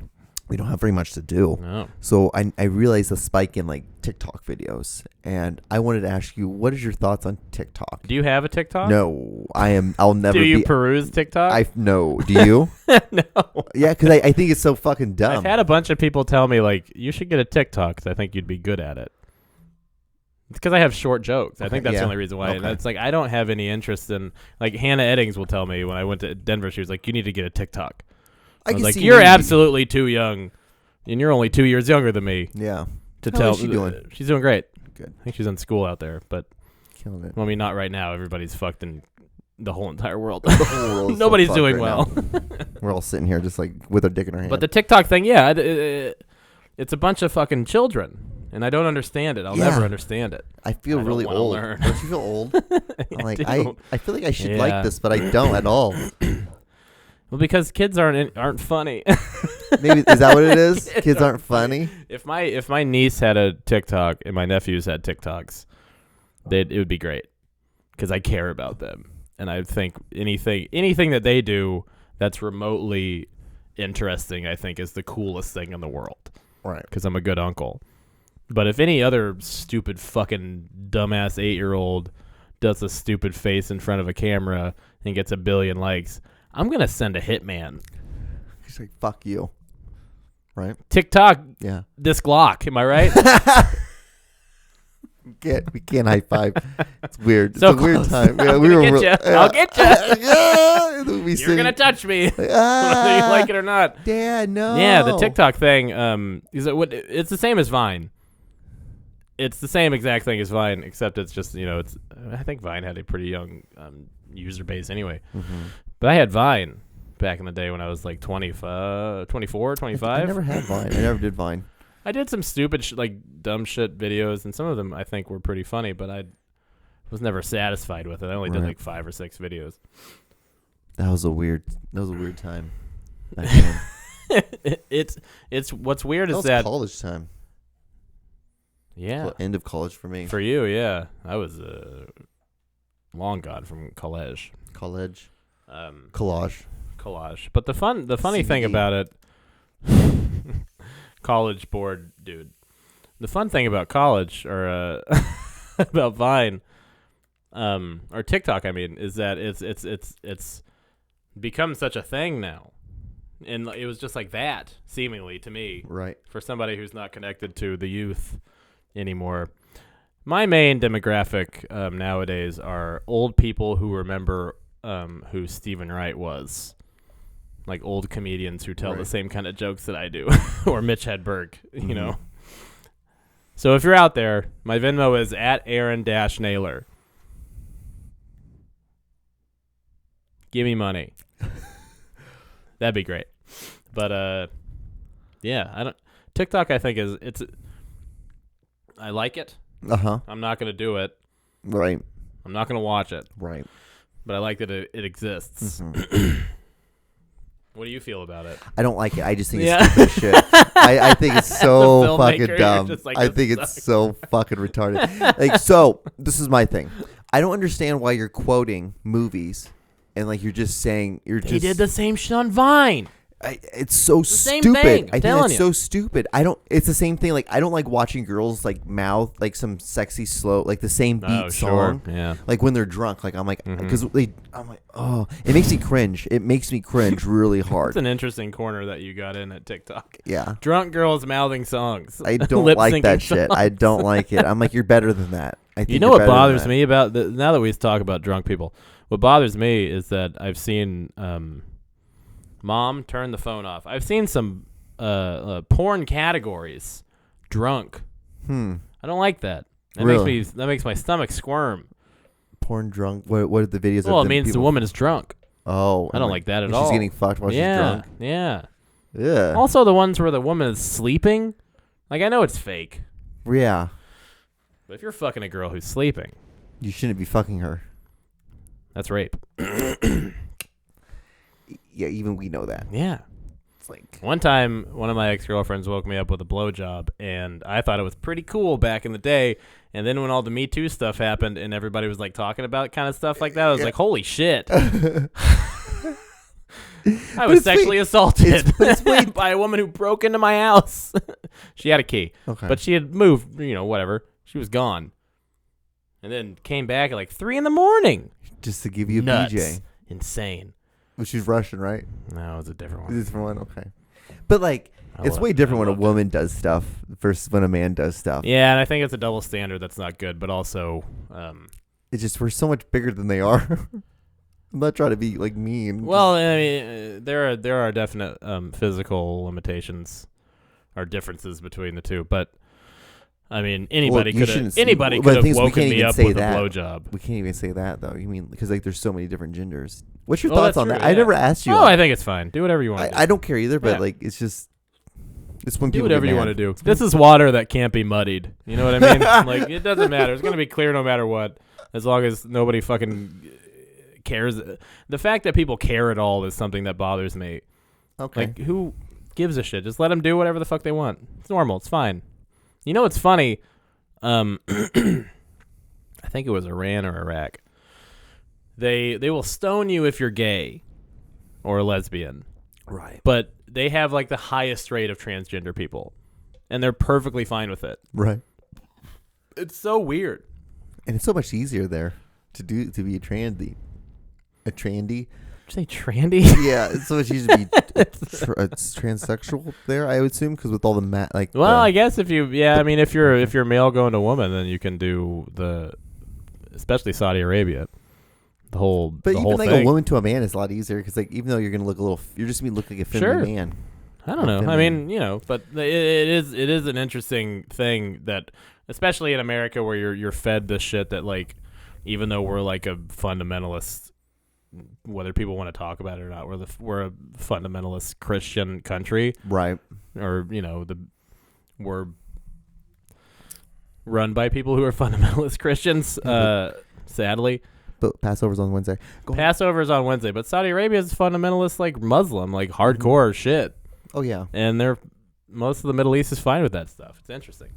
We don't have very much to do. No. So I realized the spike in like TikTok videos, and I wanted to ask you, what is your thoughts on TikTok? Do you have a TikTok? No, I'll never. Do you peruse TikTok? No. Do you? No. Yeah, because I think it's so fucking dumb. I've had a bunch of people tell me like, you should get a TikTok because I think you'd be good at it. It's because I have short jokes. I think that's the only reason why. Okay. And it's like I don't have any interest in like Hannah Eddings will tell me when I went to Denver, she was like, you need to get a TikTok. I was like, you're absolutely too young, and you're only 2 years younger than me. Yeah. How is she doing? She's doing great. Good. I think she's in school out there, but killing it. Well, I mean, not right now. Everybody's fucked in the whole entire world. The whole world. Nobody's doing well. We're all sitting here just like with our dick in our hand. But the TikTok thing, yeah, it's a bunch of fucking children. And I don't understand it. I'll never understand it. I feel really old. Don't you feel old? I'm like, I feel like I should like this, but I don't at all. Well, because kids aren't funny. Maybe is that what it is? Kids aren't funny. If my niece had a TikTok and my nephews had TikToks, it would be great because I care about them, and I think anything that they do that's remotely interesting, I think is the coolest thing in the world. Right. Because I'm a good uncle. But if any other stupid fucking dumbass 8-year-old does a stupid face in front of a camera and gets 1 billion likes, I'm going to send a hitman. He's like, fuck you. Right? TikTok. Yeah. This Glock. Am I right? We can't high five. It's weird. It's so a weird time. Yeah, I'll get you. You're going to touch me. Whether you like it or not. Dad, no. Yeah, the TikTok thing, it's the same as Vine. It's the same exact thing as Vine, except it's just, I think Vine had a pretty young user base anyway. Mm-hmm. But I had Vine back in the day when I was like 24, 25. I never had Vine. I never did Vine. I did some stupid, dumb shit videos, and some of them I think were pretty funny, but I was never satisfied with it. I only did like 5 or 6 videos. That was a weird time back then. It's what's weird is that was college time. Yeah. End of college for me. For you, yeah. I was long gone from college. Collage. But the funny thing about it, college board dude. The fun thing about college or about Vine, or TikTok, I mean, is that it's become such a thing now. And it was just like that, seemingly, to me. Right. For somebody who's not connected to the youth anymore. My main demographic nowadays are old people who remember who Stephen Wright was. Like old comedians who tell the same kind of jokes that I do. Or Mitch Hedberg, you know. So if you're out there, my Venmo is @Aaron-Naylor. Give me money. That'd be great. But yeah, TikTok I think it's I like it. I'm not going to do it. Right. I'm not going to watch it. Right. But I like that it exists. What do you feel about it? I don't like it. I just think it's stupid shit. I think it's so fucking dumb. Like, I think it's so fucking retarded. Like, so this is my thing. I don't understand why you're quoting movies and like you're just saying They did the same shit on Vine. It's so stupid. I think it's so stupid. It's the same thing. Like I don't like watching girls like mouth like some sexy slow like the same beat song. Yeah. Like when they're drunk. Like I'm like because I'm like it makes me cringe. It makes me cringe really hard. It's an interesting corner that you got in at TikTok. Yeah. Drunk girls mouthing songs. I don't like that shit. I don't like it. I'm like you're better than that. I think you know what bothers me about now that we talk about drunk people. What bothers me is that I've seen. Mom, turn the phone off. I've seen some porn categories. Drunk. I don't like that. That makes my stomach squirm. Porn drunk. What are the videos? Well, it means the woman is drunk. Oh, I don't like that at all. She's getting fucked while she's drunk. Yeah. Yeah. Also, the ones where the woman is sleeping Like, I know it's fake. Yeah. But if you're fucking a girl who's sleeping, you shouldn't be fucking her. That's rape. Yeah, even we know that. Yeah. It's like one time, one of my ex-girlfriends woke me up with a blowjob, and I thought it was pretty cool back in the day. And then when all the Me Too stuff happened and everybody was like talking about kind of stuff like that, I was like, holy shit. I was sexually assaulted by a woman who broke into my house. She had a key, but she had moved, whatever. She was gone. And then came back at like 3 a.m. just to give you a Nuts. BJ. Insane. But she's Russian, right? No, it's a different one. It's a different one? Okay. But like, it's way different when a woman does stuff versus when a man does stuff. Yeah, and I think it's a double standard that's not good, but also... it's just, we're so much bigger than they are. I'm not trying to be like mean. Well, I mean, there are definite physical limitations or differences between the two, but I mean, anybody could have woken me up with a blowjob. We can't even say that though. You mean because like there's so many different genders. What's your thoughts on that? Yeah. I never asked you. Oh, I think it's fine. Do whatever you want. I don't care either, but like it's just when people do whatever you want to do. This is water that can't be muddied. You know what I mean? Like it doesn't matter. It's gonna be clear no matter what, as long as nobody fucking cares. The fact that people care at all is something that bothers me. Okay. Like, who gives a shit? Just let them do whatever the fuck they want. It's normal. It's fine. You know what's funny? I think it was Iran or Iraq. They will stone you if you're gay or a lesbian. Right. But they have like the highest rate of transgender people. And they're perfectly fine with it. Right. It's so weird. And it's so much easier there to be a trandy. A trandy? Did you say trandy? Yeah, it's so much easier to be transsexual there, I would assume, because with all the I guess if you're male going to woman, then you can do especially Saudi Arabia, the whole. But the even whole like thing. a woman to a man is a lot easier because like even though you're gonna look you're just gonna look like a feminine man. I don't know. I mean, but it is an interesting thing that, especially in America, where you're fed this shit that like, even though we're like a fundamentalist, whether people want to talk about it or not, we're a fundamentalist Christian country, right? Or we're run by people who are fundamentalist Christians. Sadly, but Passover's on Wednesday. Passover's on Wednesday, but Saudi Arabia is fundamentalist, like Muslim, like hardcore shit. Oh yeah, and most of the Middle East is fine with that stuff. It's interesting.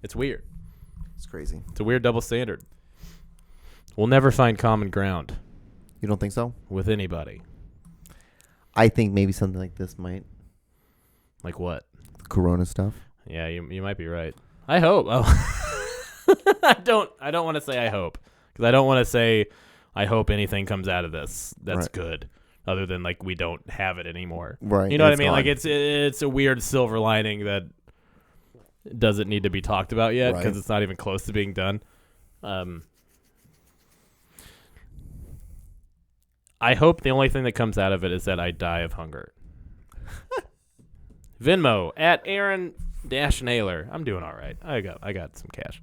It's weird. It's crazy. It's a weird double standard. We'll never find common ground. You don't think so? With anybody. I think maybe something like this might. Like what? Corona stuff. Yeah, you might be right. I hope. Oh. I don't want to say I hope, because I don't want to say I hope anything comes out of this that's good, other than like we don't have it anymore. Right. You know what I mean? Gone. Like it's a weird silver lining that doesn't need to be talked about yet because it's not even close to being done. I hope the only thing that comes out of it is that I die of hunger. Venmo at Aaron-Naylor. I'm doing all right. I got some cash.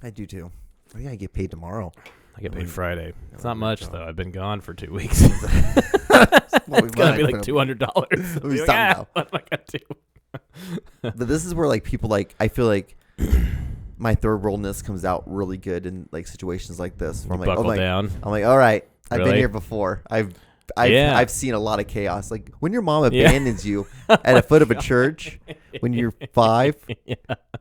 I do too. Oh yeah, I get paid tomorrow. I get paid Friday. It's not much though. I've been gone for 2 weeks. It's gonna be like $200. What am I gonna do? But this is where like people like I feel like my third worldness comes out really good in like situations like this. Where I'm like, buckle down. I'm like, all right. I've Really? been here before. I've seen a lot of chaos. Like when your mom abandons you at a foot of a church when you're 5,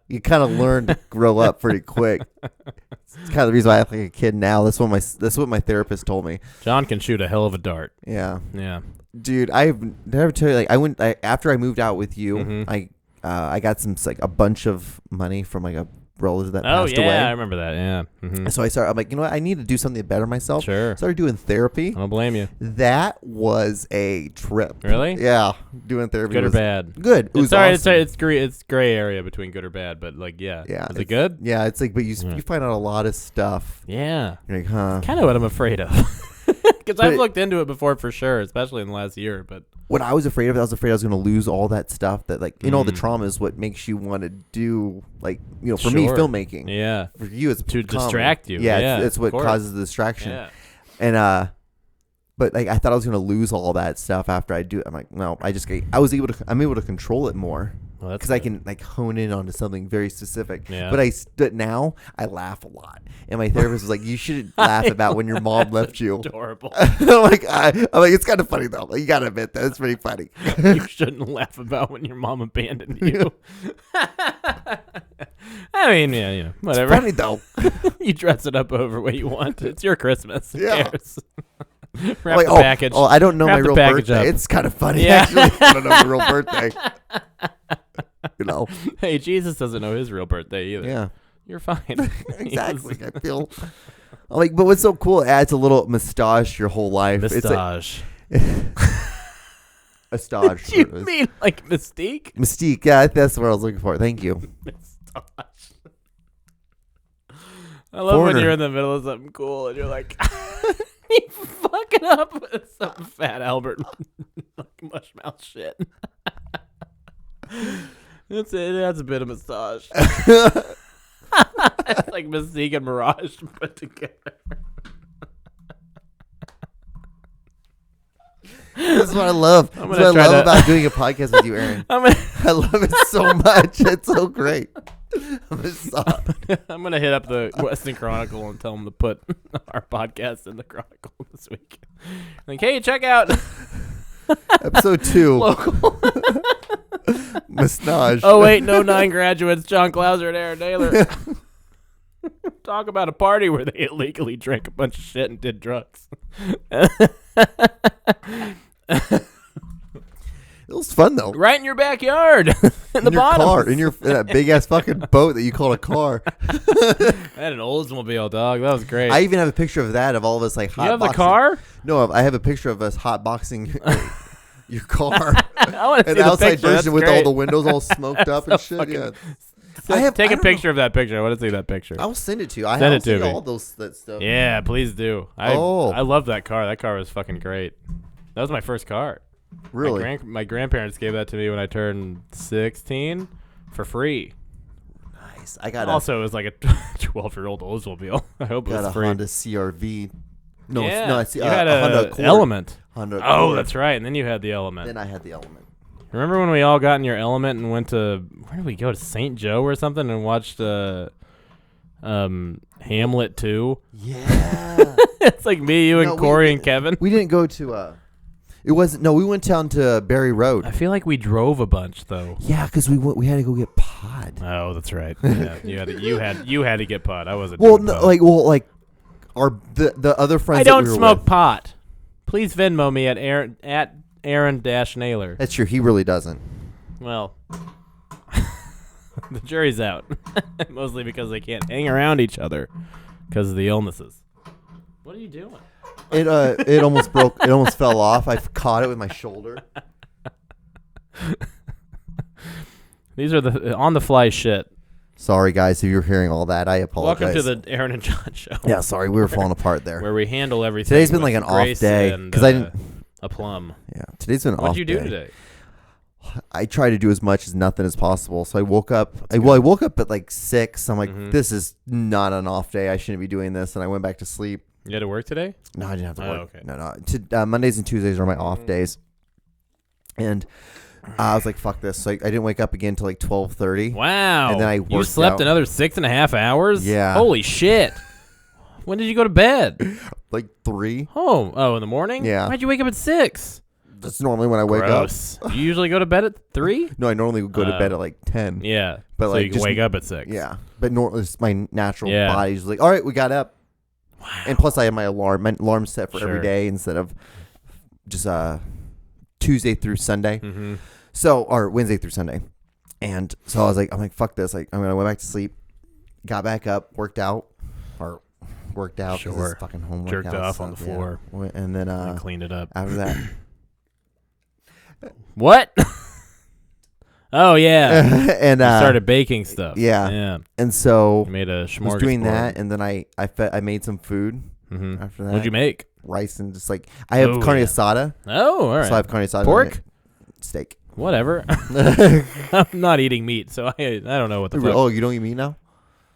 you kind of learn to grow up pretty quick. It's kind of the reason why I act like a kid now. That's what my therapist told me. John can shoot a hell of a dart. Yeah. Yeah. Dude, I've never tell you like after I moved out with you, I got some like a bunch of money from like a relative that passed away. Oh yeah, I remember that. Yeah. Mm-hmm. So I'm like, you know what? I need to do something to better myself. Sure. Started doing therapy. I don't blame you. That was a trip. Really? Yeah. Doing therapy. Good or bad? Good. It was awesome. It's gray area between good or bad, but like yeah. Is it good? Yeah. It's like, but you find out a lot of stuff. Yeah. You're like, huh? Kind of what I'm afraid of. Because I've looked into it before for sure, especially in the last year. But what I was afraid of, I was going to lose all that stuff that like, all the trauma is what makes you want to do like, for me, filmmaking. Yeah. For you, it's to comedy. Distract you. Yeah. It's what causes the distraction. Yeah. And, but like, I thought I was going to lose all that stuff after I do it. I'm like, no, I'm able to control it more. because I can like hone in onto something very specific. Yeah. But now I laugh a lot, and my therapist was like, "You should laugh about when your mom left you." Adorable. I'm like, it's kind of funny though. Like, you gotta admit that it's pretty funny. You shouldn't laugh about when your mom abandoned you. I mean, yeah, whatever. It's funny though. You dress it up over what you want. It's your Christmas. Who cares? Wrap like, the package. Oh, I don't know my real birthday. Up. It's kind of funny, actually. I don't know my real birthday. Hey, Jesus doesn't know his real birthday either. Yeah. You're fine. Exactly. I feel like, but what's so cool? It adds a little mustache your whole life. Mustache. It's a stage. You mean like Mystique? Mystique. Yeah, that's what I was looking for. Thank you. Mustache. I love when you're in the middle of something cool and you're like, you fuck it up with some fat Albert like mushmouth shit. That's it. That's a bit of massage. It's like Mystique and Mirage put together. That's what I love. That's what I love about doing a podcast with you, Aaron. I love it so much. It's so great. I'm gonna hit up the Weston Chronicle and tell them to put our podcast in the Chronicle this week. Like, hey, check out Ep.2. Local. Mustache. Oh wait, no 9 graduates. John Clauser and Aaron Naylor. Talk about a party where they illegally drank a bunch of shit and did drugs. It was fun though. Right in your backyard. in the your bottom. car, in that big ass fucking boat that you called a car. I had an Oldsmobile, dog. That was great. I even have a picture of that, of all of us like hot. You have the car? No, I have a picture of us hot boxing your car. I want to see the outside picture. version with great. all the windows all smoked up and shit. Yeah. Take a picture of that picture. I want to see that picture. I will send it to you. Send it to me. All that stuff. Yeah, please do. I love that car. That car was fucking great. That was my first car. Really? My grandparents gave that to me when I turned 16 for free. Nice. I got also it was like a 12-year-old Oldsmobile. I hope it was free. Honda CRV. No, yeah. no, it's you had a Honda Accord. Element. Honda Oh, Accord. that's right. And then you had the Element. Then I had the Element. Remember when we all got in your Element and went to, where did we go, to St. Joe or something, and watched Hamlet 2? Yeah. It's like me, you, and Corey and Kevin. We didn't go to it wasn't. No, we went down to Berry Road. I feel like we drove a bunch though. Yeah, because we had to go get pod. Oh, that's right. Yeah, you had to get pot. I wasn't. Well, no, like our the other friends. I don't that we were smoke with. pot. Please Venmo me at Aaron-Naylor. That's true. He really doesn't. Well, the jury's out. Mostly because they can't hang around each other because of the illnesses. What are you doing? It almost broke. It almost fell off. I caught it with my shoulder. These are the on the fly shit. Sorry, guys, if you're hearing all that, I apologize. Welcome to the Aaron and John show. Yeah, sorry, we were falling apart there. Where we handle everything. Today's been like an off day because I didn't. A plum. Yeah, today's been an off day. What'd you do today? I try to do as much as nothing as possible. So I woke up. I woke up at like 6. I'm like, this is not an off day. I shouldn't be doing this. And I went back to sleep. You had to work today? No, I didn't have to work. Okay. No. Mondays and Tuesdays are my off days. And I was like, fuck this. So I didn't wake up again until like 12:30. Wow. And then I worked You slept out. another 6.5 hours? Yeah. Holy shit. When did you go to bed? Like 3. Oh, in the morning? Yeah. Why'd you wake up at 6? That's normally when I wake Gross. up. You usually go to bed at 3? No, I normally go to bed at like 10. Yeah. But so like you can wake up at 6. Yeah. But it's my natural body's like, all right, we got up. Wow. And plus I have my alarm set for every day instead of just Tuesday through Sunday. Mm-hmm. So, or Wednesday through Sunday. And so I'm like, fuck this. Like, I'm going to go back to sleep. Got back up, worked out. Sure. Fucking home Jerked workout off stuff, on the floor. Yeah. And then and cleaned it up. After that. What? Oh, yeah. And you started baking stuff. Yeah. And so you made a smorgasbord. I was doing that, and then I made some food after that. What'd you make? Rice and just like, I have carne asada. Oh, all right. So I have carne asada. Pork? Steak. Whatever. I'm not eating meat, so I don't know what the fuck. Oh, you don't eat meat now?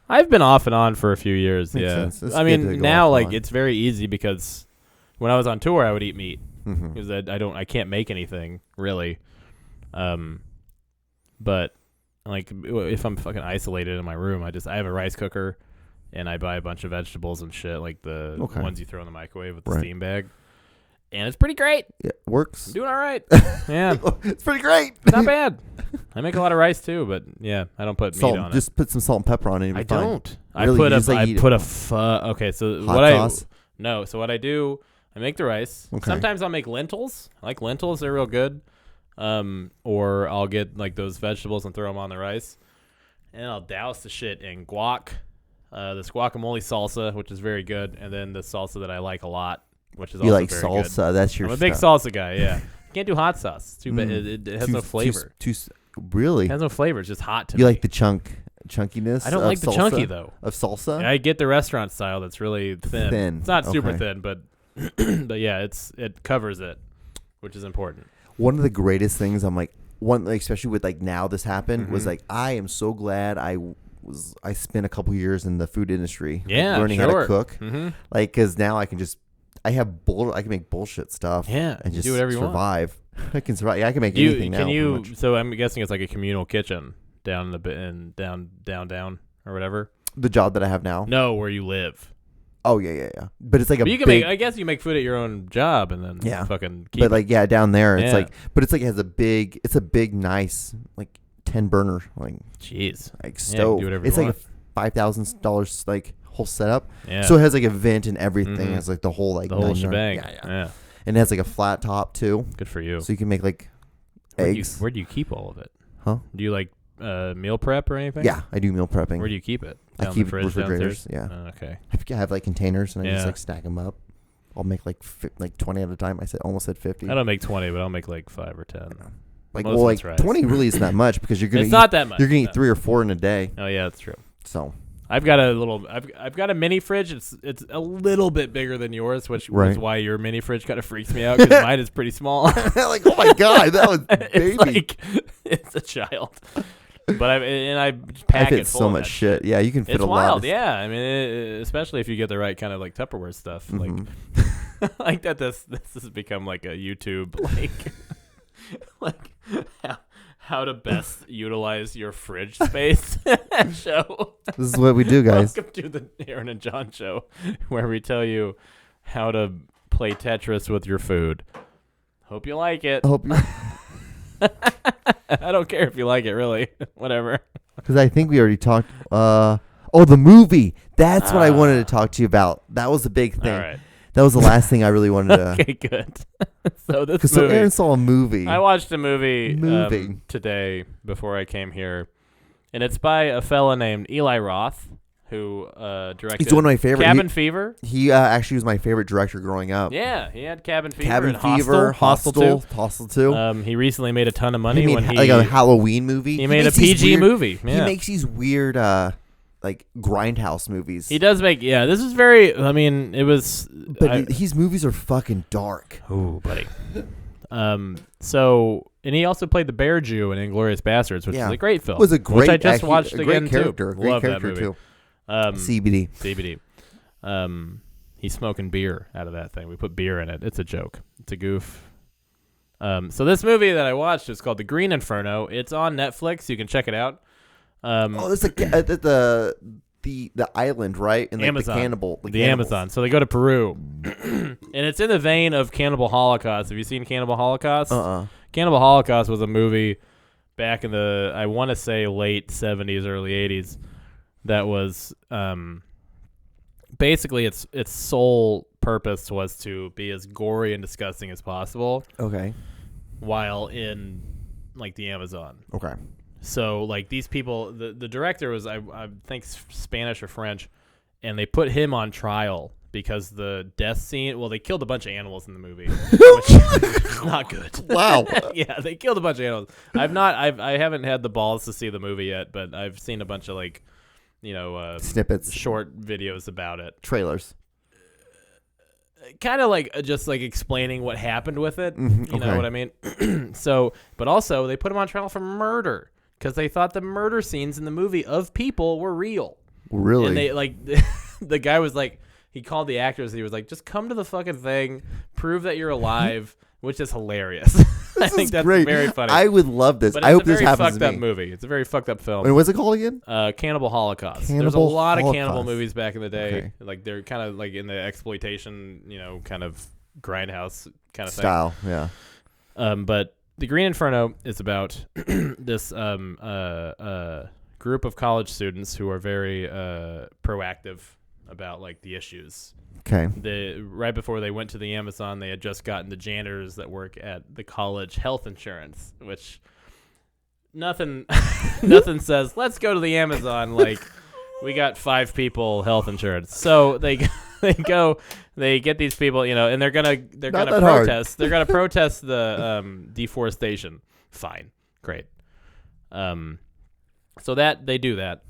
I've been off and on for a few years. Makes yeah. sense. I mean, now like it's very easy because when I was on tour, I would eat meat because I can't make anything really. But like if I'm fucking isolated in my room, I have a rice cooker, and I buy a bunch of vegetables and shit, like the ones you throw in the microwave with the steam bag. And it's pretty great. Yeah, it works. I'm doing all right. Yeah. It's pretty great. It's not bad. I make a lot of rice too, but yeah, I don't put meat on it. Just put some salt and pepper on it. I don't. Really? Okay, so hot sauce? So what I do, I make the rice. Okay. Sometimes I'll make lentils. I like lentils. They're real good. Or I'll get like those vegetables and throw them on the rice. And I'll douse the shit in guac. This guacamole salsa, which is very good. And then the salsa that I like a lot, which is also very good. You like salsa? That's your I'm a big salsa guy, yeah. Can't do hot sauce. It's too bad. It has no flavor. Really? It has no flavor. It's just hot to me. You like the chunkiness? I don't like the chunky, though. Of salsa? I get the restaurant style that's really thin. It's not super thin, but but yeah, it covers it, which is important. One of the greatest things especially with like now this happened, was like, I am so glad I spent a couple years in the food industry. Yeah, learning how to cook. Like, because now I can make bullshit stuff. Yeah, and just do whatever you survive. I can survive. Yeah, I can make anything now. So I'm guessing it's like a communal kitchen down down or whatever. The job that I have now. No, where you live. Oh yeah. But it's like I guess you make food at your own job and then fucking keep it. Down there it's it has a big nice like 10 burner like stove. Do whatever it's you like want. a $5,000 like whole setup. Yeah. So it has like a vent and everything. It's like the whole shebang. Yeah. And it has like a flat top too. Good for you. So you can make like eggs. Where do you keep all of it? Huh? Do you like meal prep or anything? Yeah, I do meal prepping. Where do you keep it? I keep refrigerators. Yeah. Okay. I have like containers and I just like stack them up. I'll make like 20 at a time. Almost said 50. I don't make 20, but I'll make like 5 or 10. Like 20 really isn't that much because you're gonna. It's not that much. You're gonna eat 3 or 4 in a day. Oh yeah, that's true. So I've got a mini fridge. It's a little bit bigger than yours, which is why your mini fridge kind of freaks me out because mine is pretty small. Like, oh my god, that was baby. It's a child. But I pack it full so much shit. Yeah, you can fit it's a lot. It's wild. Yeah, I mean, especially if you get the right kind of like Tupperware stuff. Like that. This has become like a YouTube like how to best utilize your fridge space show. This is what we do, guys. Welcome to the Aaron and John show, where we tell you how to play Tetris with your food. Hope you like it. I don't care if you like it, really. Whatever. Because I think we already talked. The movie. That's what I wanted to talk to you about. That was the big thing. All right. That was the last thing I really wanted to. Okay, good. So Aaron saw a movie. I watched a movie today before I came here, and it's by a fella named Eli Roth, who directed. He's one of my favorite. Cabin Fever. He actually was my favorite director growing up. Yeah, he had Cabin Fever. Cabin and Fever, Hostel 2. He recently made a ton of money like a Halloween movie. He made a PG movie. Yeah. He makes these weird like grindhouse movies. He does make this is very. I mean, it was. But his movies are fucking dark. Oh, buddy. And he also played the Bear Jew in Inglourious Bastards, which is a great film. It was a great. Which I just watched a again great character. too. Great Love character that movie. Too. CBD. He's smoking beer out of that thing. We put beer in it. It's a joke. It's a goof. So this movie that I watched is called The Green Inferno. It's on Netflix. You can check it out. It's like the island, right? And like Amazon. The cannibal. The Amazon. So they go to Peru. And it's in the vein of Cannibal Holocaust. Have you seen Cannibal Holocaust? Cannibal Holocaust was a movie back in the, I want to say, late 70s, early 80s. That was basically its sole purpose was to be as gory and disgusting as possible. Okay. While in like the Amazon. Okay. So like these people, the director was I think Spanish or French, and they put him on trial because the death scene. Well, they killed a bunch of animals in the movie, which is not good. Wow. Yeah, they killed a bunch of animals. I haven't had the balls to see the movie yet, but I've seen a bunch of like, snippets, short videos about it, trailers. Kind of like just like explaining what happened with it. You know what I mean? So, but also they put him on trial for murder because they thought the murder scenes in the movie of people were real. Really? And they like the guy was like, he called the actors. He was like, just come to the fucking thing, prove that you're alive, which is hilarious. I think that's great. very funny. I would love this. But I hope this happens to me. It's a very fucked up movie. It's a very fucked up film. And what's it called again? Cannibal Holocaust. There's a lot of cannibal movies back in the day. Okay. Like they're kind of like in the exploitation, kind of grindhouse kind of style. Yeah. But the Green Inferno is about this group of college students who are very proactive about like the issues. Okay. Right before they went to the Amazon, they had just gotten the janitors that work at the college health insurance, which nothing says, let's go to the Amazon. Like, we got 5 people health insurance. So they go, they get these people, and they're gonna protest. Hard. They're gonna protest the deforestation. Fine, great. So that they do that,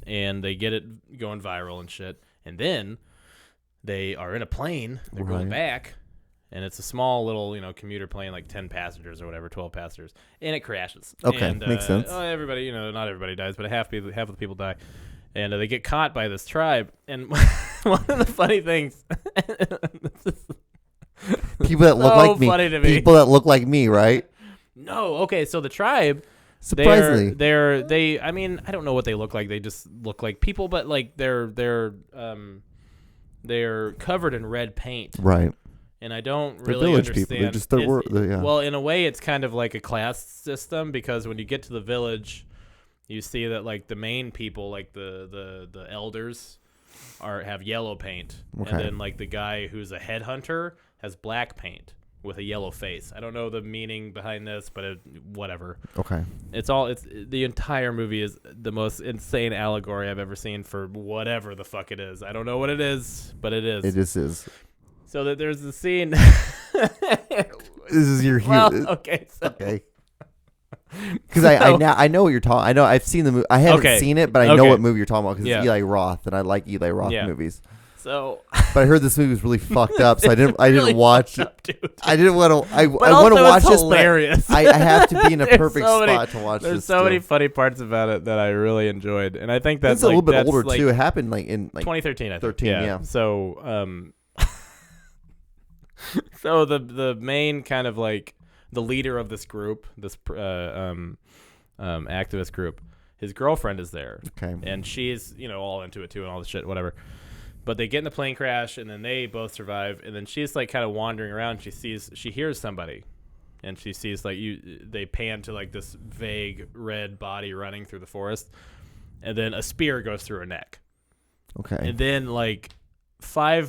and they get it going viral and shit, and then they are in a plane. They're going back, and it's a small little, commuter plane, like 10 passengers or whatever, 12 passengers, and it crashes. Okay, and, makes sense. Everybody, not everybody dies, but half of the people die, and they get caught by this tribe. And one of the funny things, people that look like me, people that look like me, right? No, okay, so the tribe. Surprisingly, they. I mean, I don't know what they look like. They just look like people, but like they're covered in red paint, right? And I don't really understand. People. They're just yeah. Well, in a way, it's kind of like a class system, because when you get to the village, you see that like the main people, like the elders, have yellow paint, and then like the guy who's a headhunter has black paint with a yellow face. I don't know the meaning behind this, but whatever. Okay. It's the entire movie is the most insane allegory I've ever seen for whatever the fuck it is. I don't know what it is, but it is. It just is. So that there's the scene. This is your humor. Well, okay. So. Okay. Because I know what you're talking. I know I've seen the movie. I haven't seen it, but I know what movie you're talking about because it's Eli Roth, and I like Eli Roth movies. So, but I heard this movie was really fucked up, so I didn't really watch it. Dude. I didn't want to. I want to watch this, hilarious. but I have to be in a perfect spot to watch this. There's so many funny parts about it that I really enjoyed, and I think that's a little bit older too. It happened in 2013, I think. 13, yeah. So, so the main kind of like the leader of this group, this activist group, his girlfriend is there, and she's all into it too and all the shit, whatever. But they get in the plane crash, and then they both survive. And then she's like kind of wandering around. She hears somebody, and she sees like they pan to like this vague red body running through the forest, and then a spear goes through her neck. Okay. And then like a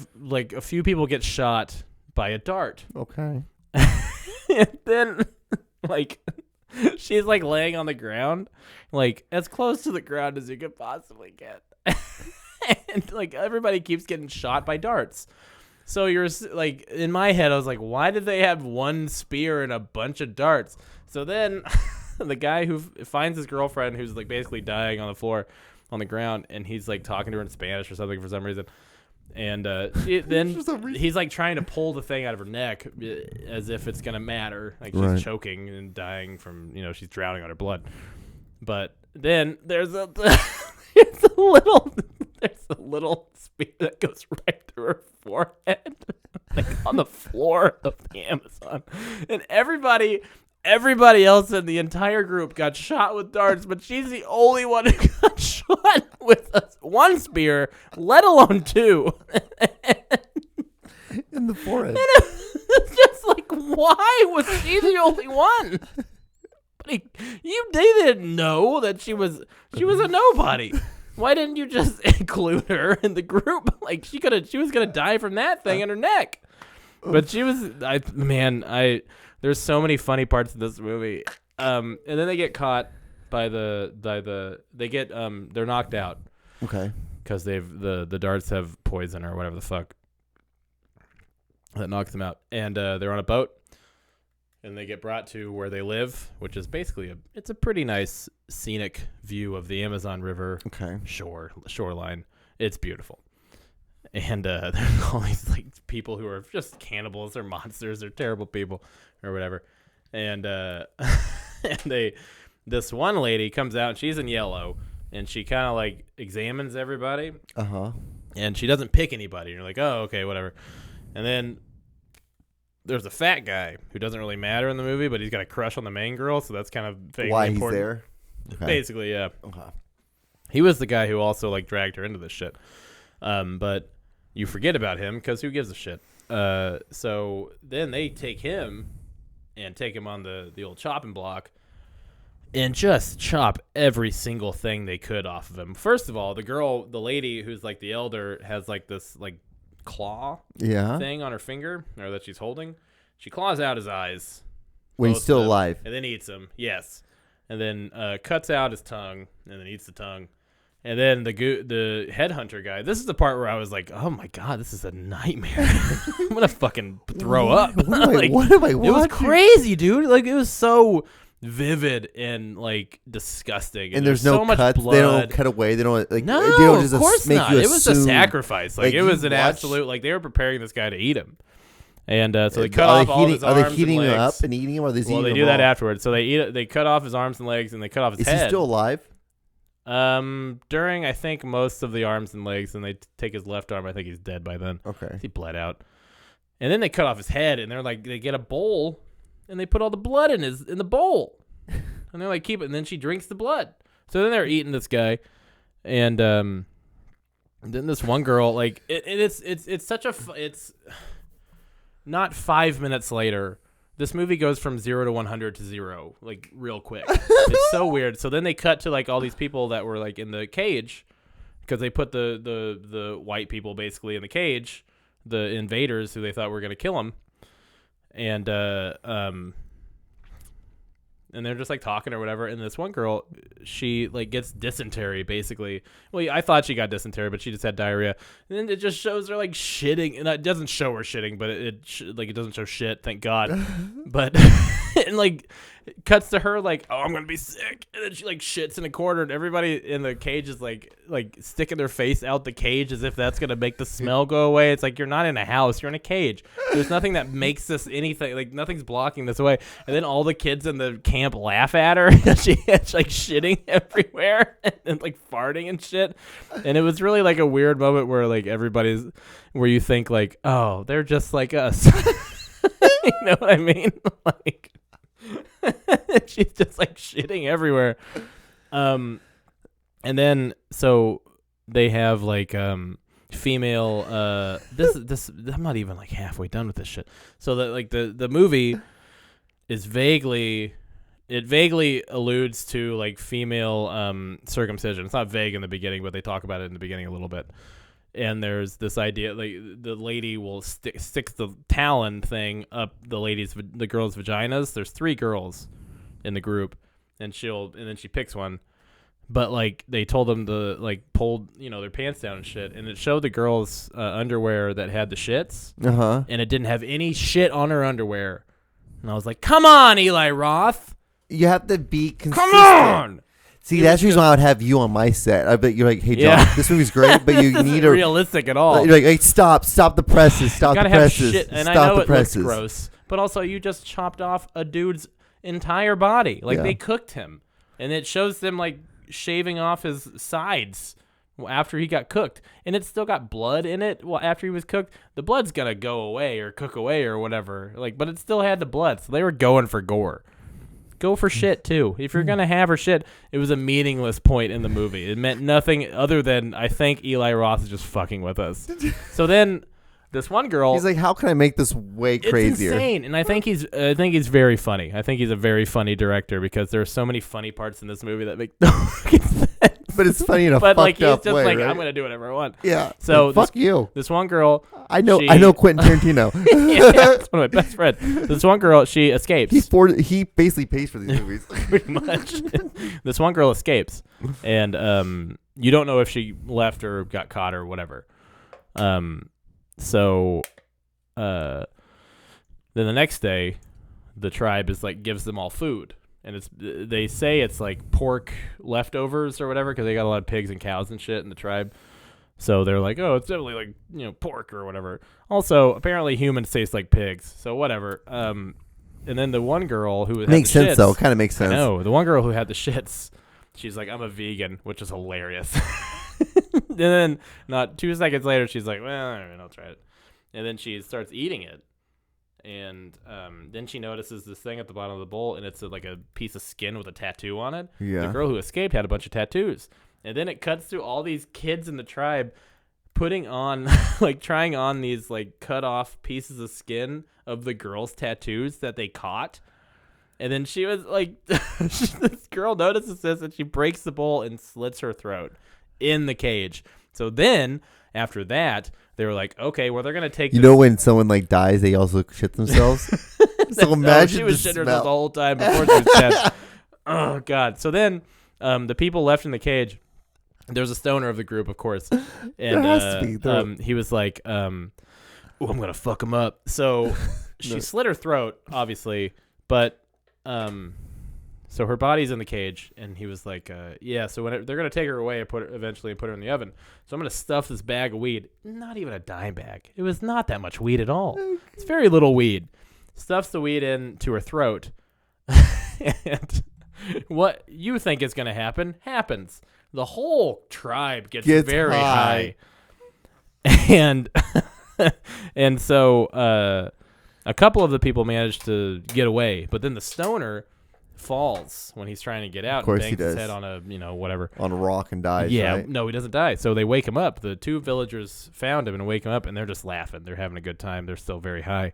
few people get shot by a dart. Okay. And then like she's like laying on the ground, like as close to the ground as you could possibly get. And like everybody keeps getting shot by darts. So you're like, in my head, I was like, why did they have one spear and a bunch of darts? So then the guy who finds his girlfriend, who's like basically dying on the floor on the ground, and he's like talking to her in Spanish or something for some reason. And then he's like trying to pull the thing out of her neck as if it's going to matter. Like she's choking and dying from, she's drowning on her blood. But then there's a little spear that goes right through her forehead, like on the floor of the Amazon. And everybody else in the entire group got shot with darts, but she's the only one who got shot with one spear, let alone 2. In the forehead. And it's just like, why was she the only one? But they didn't know that she was a nobody. Why didn't you just include her in the group? Like she was gonna die from that thing in her neck. But she was, there's so many funny parts of this movie. And then they get caught by they're knocked out. Okay. Because the darts have poison or whatever the fuck that knocks them out. And they're on a boat. And they get brought to where they live, which is basically it's a pretty nice scenic view of the Amazon River shoreline. It's beautiful. And there's all these like people who are just cannibals or monsters or terrible people or whatever. And this one lady comes out and she's in yellow and she kind of like examines everybody. Uh-huh. And she doesn't pick anybody. And you're like, oh, okay, whatever. And then there's a fat guy who doesn't really matter in the movie, but he's got a crush on the main girl, so that's kind of vaguely why important. He's there. Okay. Basically, yeah. Okay. He was the guy who also like dragged her into this shit. But you forget about him because who gives a shit? So then they take him and take him on the old chopping block and just chop every single thing they could off of him. First of all, the lady who's like the elder has like this like claw thing on her finger or that she's holding. She claws out his eyes when he's still alive and then eats him. Yes. And then cuts out his tongue and then eats the tongue. And then the headhunter guy. This is the part where I was like, "Oh my god, this is a nightmare! I'm gonna fucking throw up." What am I watching? It was crazy, dude. Like it was so vivid and like disgusting. And there's no so much cuts. blood. They don't cut away. They don't like. No, they don't just of course make not. You it was a sacrifice. Like like it was an absolute. Like they were preparing this guy to eat him. And so they cut are off they all heating, his arms Are they heating and him legs. up and eating him? Or are they well, they do that afterwards. So they cut off his arms and legs, and they cut off his head. Is he still alive? During I think most of the arms and legs, and they take his left arm. I think he's dead by then. Okay. He bled out, and then they cut off his head, and they're like, they get a bowl, and they put all the blood in the bowl, and they're like, keep it, and then she drinks the blood. So then they're eating this guy, and then this one girl, like, it's such a it's not 5 minutes later. This movie goes from 0 to 100 to 0, like real quick. It's so weird. So then they cut to like all these people that were like in the cage, because they put the white people basically in the cage, the invaders who they thought were gonna kill them, and they're just like talking or whatever. And this one girl, she like gets dysentery basically. Well, I thought she got dysentery, but she just had diarrhea. And then it just shows her like shitting, and it doesn't show her shitting, but it doesn't show shit, thank God. But and like it cuts to her like, oh, I'm gonna be sick, and then she like shits in a corner, and everybody in the cage is like sticking their face out the cage as if that's gonna make the smell go away. It's like, you're not in a house, you're in a cage. There's nothing that makes this anything, like nothing's blocking this away. And then all the kids in the camp laugh at her because she's like shitting everywhere and like farting and shit. And it was really like a weird moment where like where you think like, oh, they're just like us. You know what I mean? Like she's just like shitting everywhere. And then so they have like female this I'm not even like halfway done with this shit. So that like the movie is vaguely alludes to like female circumcision. It's not vague in the beginning, but they talk about it in the beginning a little bit. And there's this idea like the lady will stick the talon thing up the girls' vaginas. There's 3 girls in the group, and then she picks one. But like they told them to like pull their pants down and shit, and it showed the girls' underwear that had the shits, and it didn't have any shit on her underwear. And I was like, come on, Eli Roth. You have to be consistent. Come on. See, that's the reason why I would have you on my set. I bet you're like, hey, John, this movie's great, but you need realistic at all. You're like, hey, stop the presses, stop the presses, shit. And stop I know the it presses. looks gross, but also you just chopped off a dude's entire body. Like they cooked him, and it shows them like shaving off his sides after he got cooked, and it's still got blood in it. Well, after he was cooked, the blood's gonna go away or cook away or whatever. Like, but it still had the blood, so they were going for gore. Go for shit too. If you're gonna have her shit, it was a meaningless point in the movie. It meant nothing other than I think Eli Roth is just fucking with us. So then this one girl, he's like, how can I make this way crazier? It's insane, and I think he's very funny. I think he's a very funny director because there are so many funny parts in this movie that make no fucking sense. But it's funny in a but fucked like he's up just way, like, right? I'm gonna do whatever I want. Yeah. So like, fuck you. This one girl, I know Quentin Tarantino. yeah, that's one of my best friends. This one girl, she escapes. He basically pays for these movies. Pretty much. This one girl escapes, and you don't know if she left or got caught or whatever. So then the next day, the tribe is like gives them all food. And they say it's like pork leftovers or whatever because they got a lot of pigs and cows and shit in the tribe. So they're like, oh, it's definitely like pork or whatever. Also, apparently humans taste like pigs, so whatever. And then the one girl who had makes the sense shits, though, kind of makes sense. No, the one girl who had the shits, she's like, I'm a vegan, which is hilarious. And then not 2 seconds later, she's like, well, all right, I'll try it. And then she starts eating it. and then she notices this thing at the bottom of the bowl, and it's like a piece of skin with a tattoo on it. Yeah. The girl who escaped had a bunch of tattoos. And then it cuts through all these kids in the tribe putting on, like, trying on these, like, cut off pieces of skin of the girl's tattoos that they caught. And then she was like, this girl notices this, and she breaks the bowl and slits her throat in the cage. So then, after that, they were like, okay, well, they're going to take You know when someone, like, dies, they also shit themselves? So imagine she was the shitting smell. herself the whole time before she was dead. Oh, God. So then the people left in the cage, there's a stoner of the group, of course. And he was like, I'm going to fuck him up. So she slit her throat, obviously, but... so her body's in the cage, and he was like, yeah, so when they're going to take her away and eventually put her in the oven. So I'm going to stuff this bag of weed. Not even a dime bag. It was not that much weed at all. Okay. It's very little weed. Stuffs the weed into her throat. And what you think is going to happen happens. The whole tribe gets very high. And and so a couple of the people managed to get away, but then the stoner falls when he's trying to get out. Of course, and bangs his head on a whatever on a rock and dies. Yeah, right? No, he doesn't die. So they wake him up. The two villagers found him and wake him up, and they're just laughing. They're having a good time. They're still very high.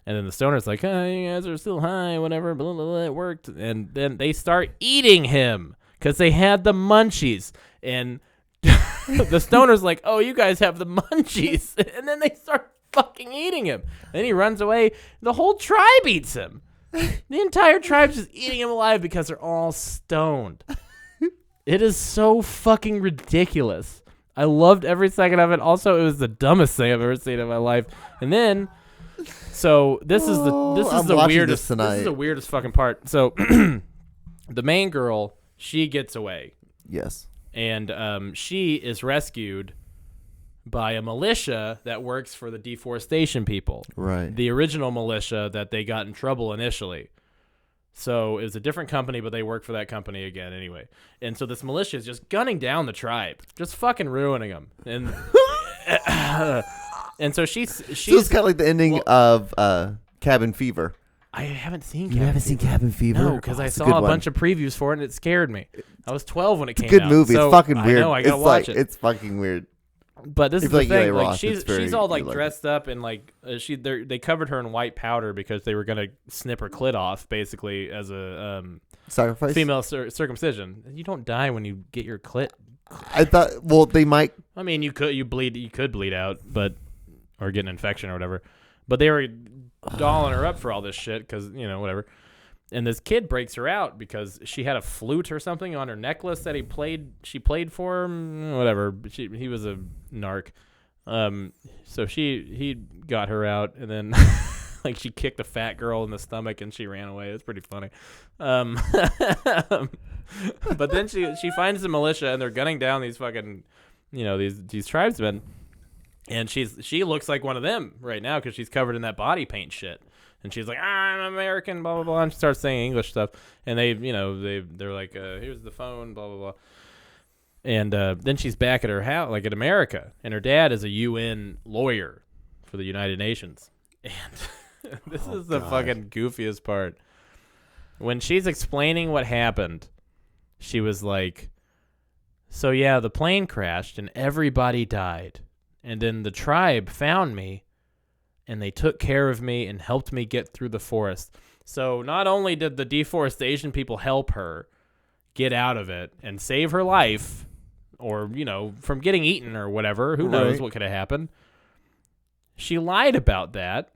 And then the stoner's like, "Oh, you guys are still high, whatever." Blah blah blah. It worked. And then they start eating him because they had the munchies. And the stoner's like, "Oh, you guys have the munchies," and then they start fucking eating him. Then he runs away. The whole tribe eats him. The entire tribe's just eating him alive because they're all stoned. It is so fucking ridiculous. I loved every second of it. Also, it was the dumbest thing I've ever seen in my life. And then, so this is the weirdest. This is the weirdest fucking part. So, the main girl, she gets away. Yes. And she is rescued by a militia that works for the deforestation people. Right. The original militia that they got in trouble initially. So it was a different company, but they work for that company again anyway. And so this militia is just gunning down the tribe, just fucking ruining them. And and so she's so it's kind of like the ending of Cabin Fever. I haven't seen Cabin Fever. You haven't seen Cabin Fever? No, because I saw a bunch of previews for it and it scared me. I was 12 when it came out. It's a good movie. So it's fucking weird. I know, I gotta watch it. It's fucking weird. But this is the thing. Like, she's all like like dressed up and like they covered her in white powder because they were gonna snip her clit off basically as a sacrifice, female circumcision. You don't die when you get your clit. I thought. Well, they might. I mean, you could bleed out, but or get an infection or whatever. But they were dolling her up for all this shit because whatever. And this kid breaks her out because she had a flute or something on her necklace that she played for him, whatever. He was a narc. So he got her out, and then like she kicked a fat girl in the stomach and she ran away. It was pretty funny. But then she finds the militia and they're gunning down these fucking, these tribesmen. And she looks like one of them right now because she's covered in that body paint shit. And she's like, I'm American, blah, blah, blah. And she starts saying English stuff. And they're like, here's the phone, blah, blah, blah. And then she's back at her house, like in America. And her dad is a UN lawyer for the United Nations. And this is the fucking goofiest part. When she's explaining what happened, she was like, so yeah, the plane crashed and everybody died. And then the tribe found me. And they took care of me and helped me get through the forest. So not only did the deforestation people help her get out of it and save her life or, from getting eaten or whatever, who knows what could have happened. She lied about that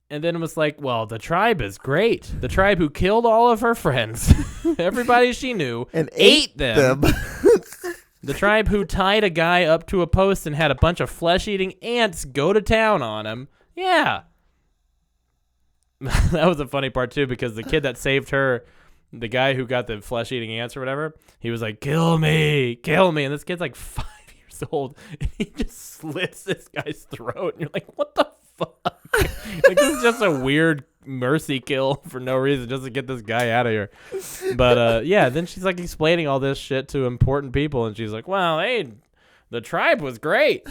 and then was like, well, the tribe is great. The tribe who killed all of her friends, everybody she knew, and ate them. The tribe who tied a guy up to a post and had a bunch of flesh-eating ants go to town on him. Yeah. That was a funny part, too, because the kid that saved her, the guy who got the flesh-eating ants or whatever, he was like, kill me. And this kid's like 5 years old, and he just slits this guy's throat. And you're like, what the fuck? Like, this is just a weird mercy kill for no reason, just to get this guy out of here. But, yeah, then she's like explaining all this shit to important people, and she's like, well, hey, the tribe was great.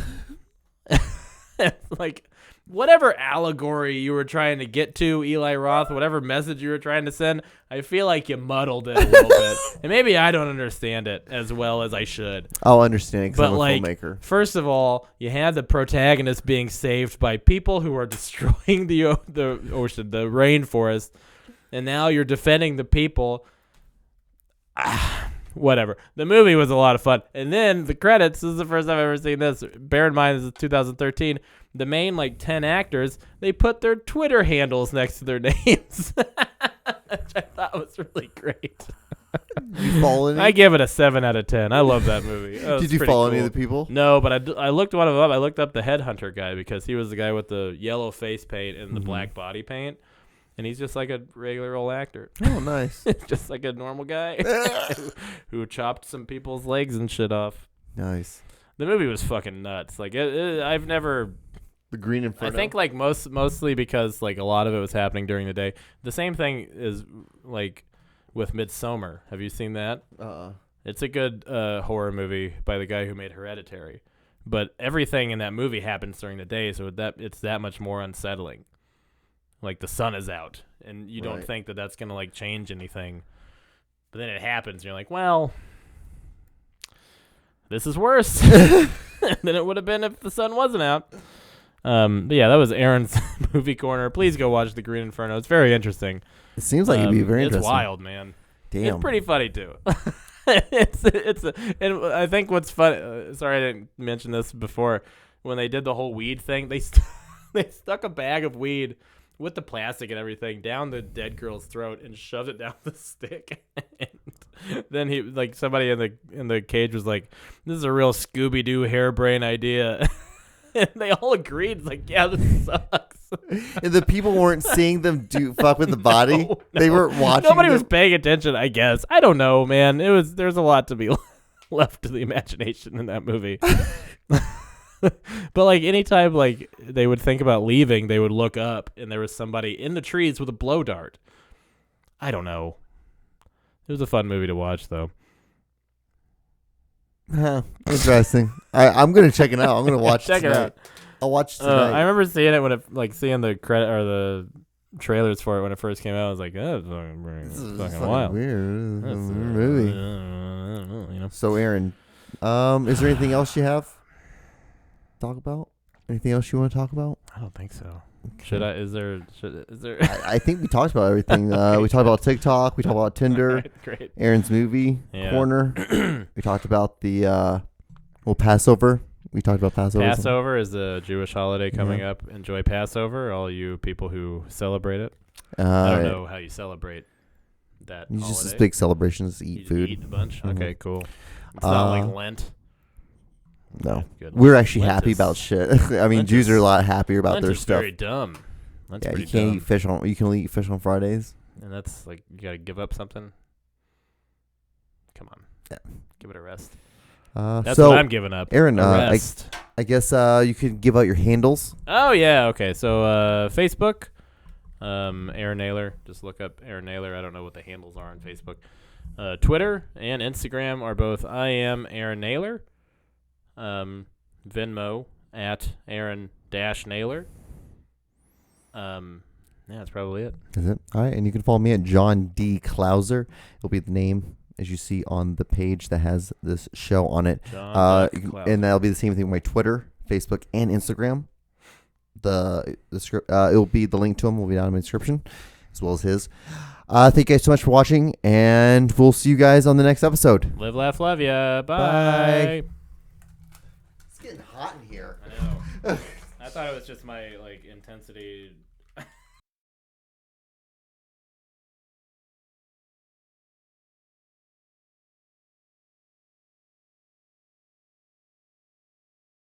Like... whatever allegory you were trying to get to, Eli Roth, whatever message you were trying to send, I feel like you muddled it a little bit. And maybe I don't understand it as well as I should. I'll understand it because I'm a like, filmmaker. First of all, you had the protagonist being saved by people who are destroying the ocean, the rainforest, and now you're defending the people. Whatever. The movie was a lot of fun. And then the credits, this is the first time I've ever seen this. Bear in mind, this is 2013. The main, 10 actors, they put their Twitter handles next to their names. Which I thought was really great. You follow any? I give it a 7 out of 10. I love that movie. Did you follow any of the people? No, but I looked one of them up. I looked up the Headhunter guy because he was the guy with the yellow face paint and the black body paint. And he's just like a regular old actor. Oh, nice. Just like a normal guy who chopped some people's legs and shit off. Nice. The movie was fucking nuts. I've never... The Green Inferno? I think, mostly because, a lot of it was happening during the day. The same thing is, with Midsommar. Have you seen that? It's a good horror movie by the guy who made Hereditary. But everything in that movie happens during the day, so it's that much more unsettling. The sun is out, and you don't think that that's going to, change anything. But then it happens, and you're like, well, this is worse than it would have been if the sun wasn't out. But yeah, that was Aaron's movie corner. Please go watch The Green Inferno. It's very interesting. It seems like it'd be very interesting. It's wild, man. Damn. It's pretty funny, too. And I think what's funny, sorry I didn't mention this before, when they did the whole weed thing, they stuck a bag of weed with the plastic and everything down the dead girl's throat and shoved it down the stick. And then he, somebody in the cage was like, "This is a real Scooby-Doo harebrained idea." And they all agreed, yeah, this sucks. And the people weren't seeing them fuck with the body. No. They weren't watching. Nobody was paying attention, I guess. I don't know, man. There's a lot to be left to the imagination in that movie. But anytime they would think about leaving, they would look up and there was somebody in the trees with a blow dart. I don't know. It was a fun movie to watch, though. Interesting. I'm gonna check it out. I'm gonna watch it tonight. I'll watch it tonight. I remember seeing it when it seeing the credit or the trailers for it when it first came out. I was like, oh, it's fucking wild. Weird. It's a movie. I don't know, you know. So Aaron, is there anything else you have? Talk about? Anything else you want to talk about? I don't think so. Should I? Is there? I think we talked about everything. We talked about TikTok. We talked about Tinder. Right, great. Aaron's movie corner. We talked about the Passover. We talked about Passover. Passover is a Jewish holiday coming up. Enjoy Passover, all you people who celebrate it. I don't know how you celebrate that it's holiday. just this big celebration. Just eat food. Eat a bunch? Okay, cool. It's not like Lent. No. Good. We're actually Lent happy about shit. I mean, Lent Jews are a lot happier about Lent their is stuff. Very dumb. Lent's you pretty can't dumb. eat fish on. You can only eat fish on Fridays. And that's you got to give up something. Come on. Yeah. Give it a rest. That's what I'm giving up. Aaron, I guess you could give out your handles. Oh, yeah. Okay. So Facebook, Aaron Naylor. Just look up Aaron Naylor. I don't know what the handles are on Facebook. Twitter and Instagram are both I am Aaron Naylor. Venmo at Aaron-Naylor. Yeah, that's probably it. Is it? All right. And you can follow me at John D. Klauser. It'll be the name as you see on the page that has this show on it. And that'll be the same thing with my Twitter, Facebook, and Instagram. The script, it'll be the link to them will be down in my description, as well as his. Thank you guys so much for watching, and we'll see you guys on the next episode. Live, laugh, love ya. Bye. Bye. It's getting hot in here. I know. I thought it was just my intensity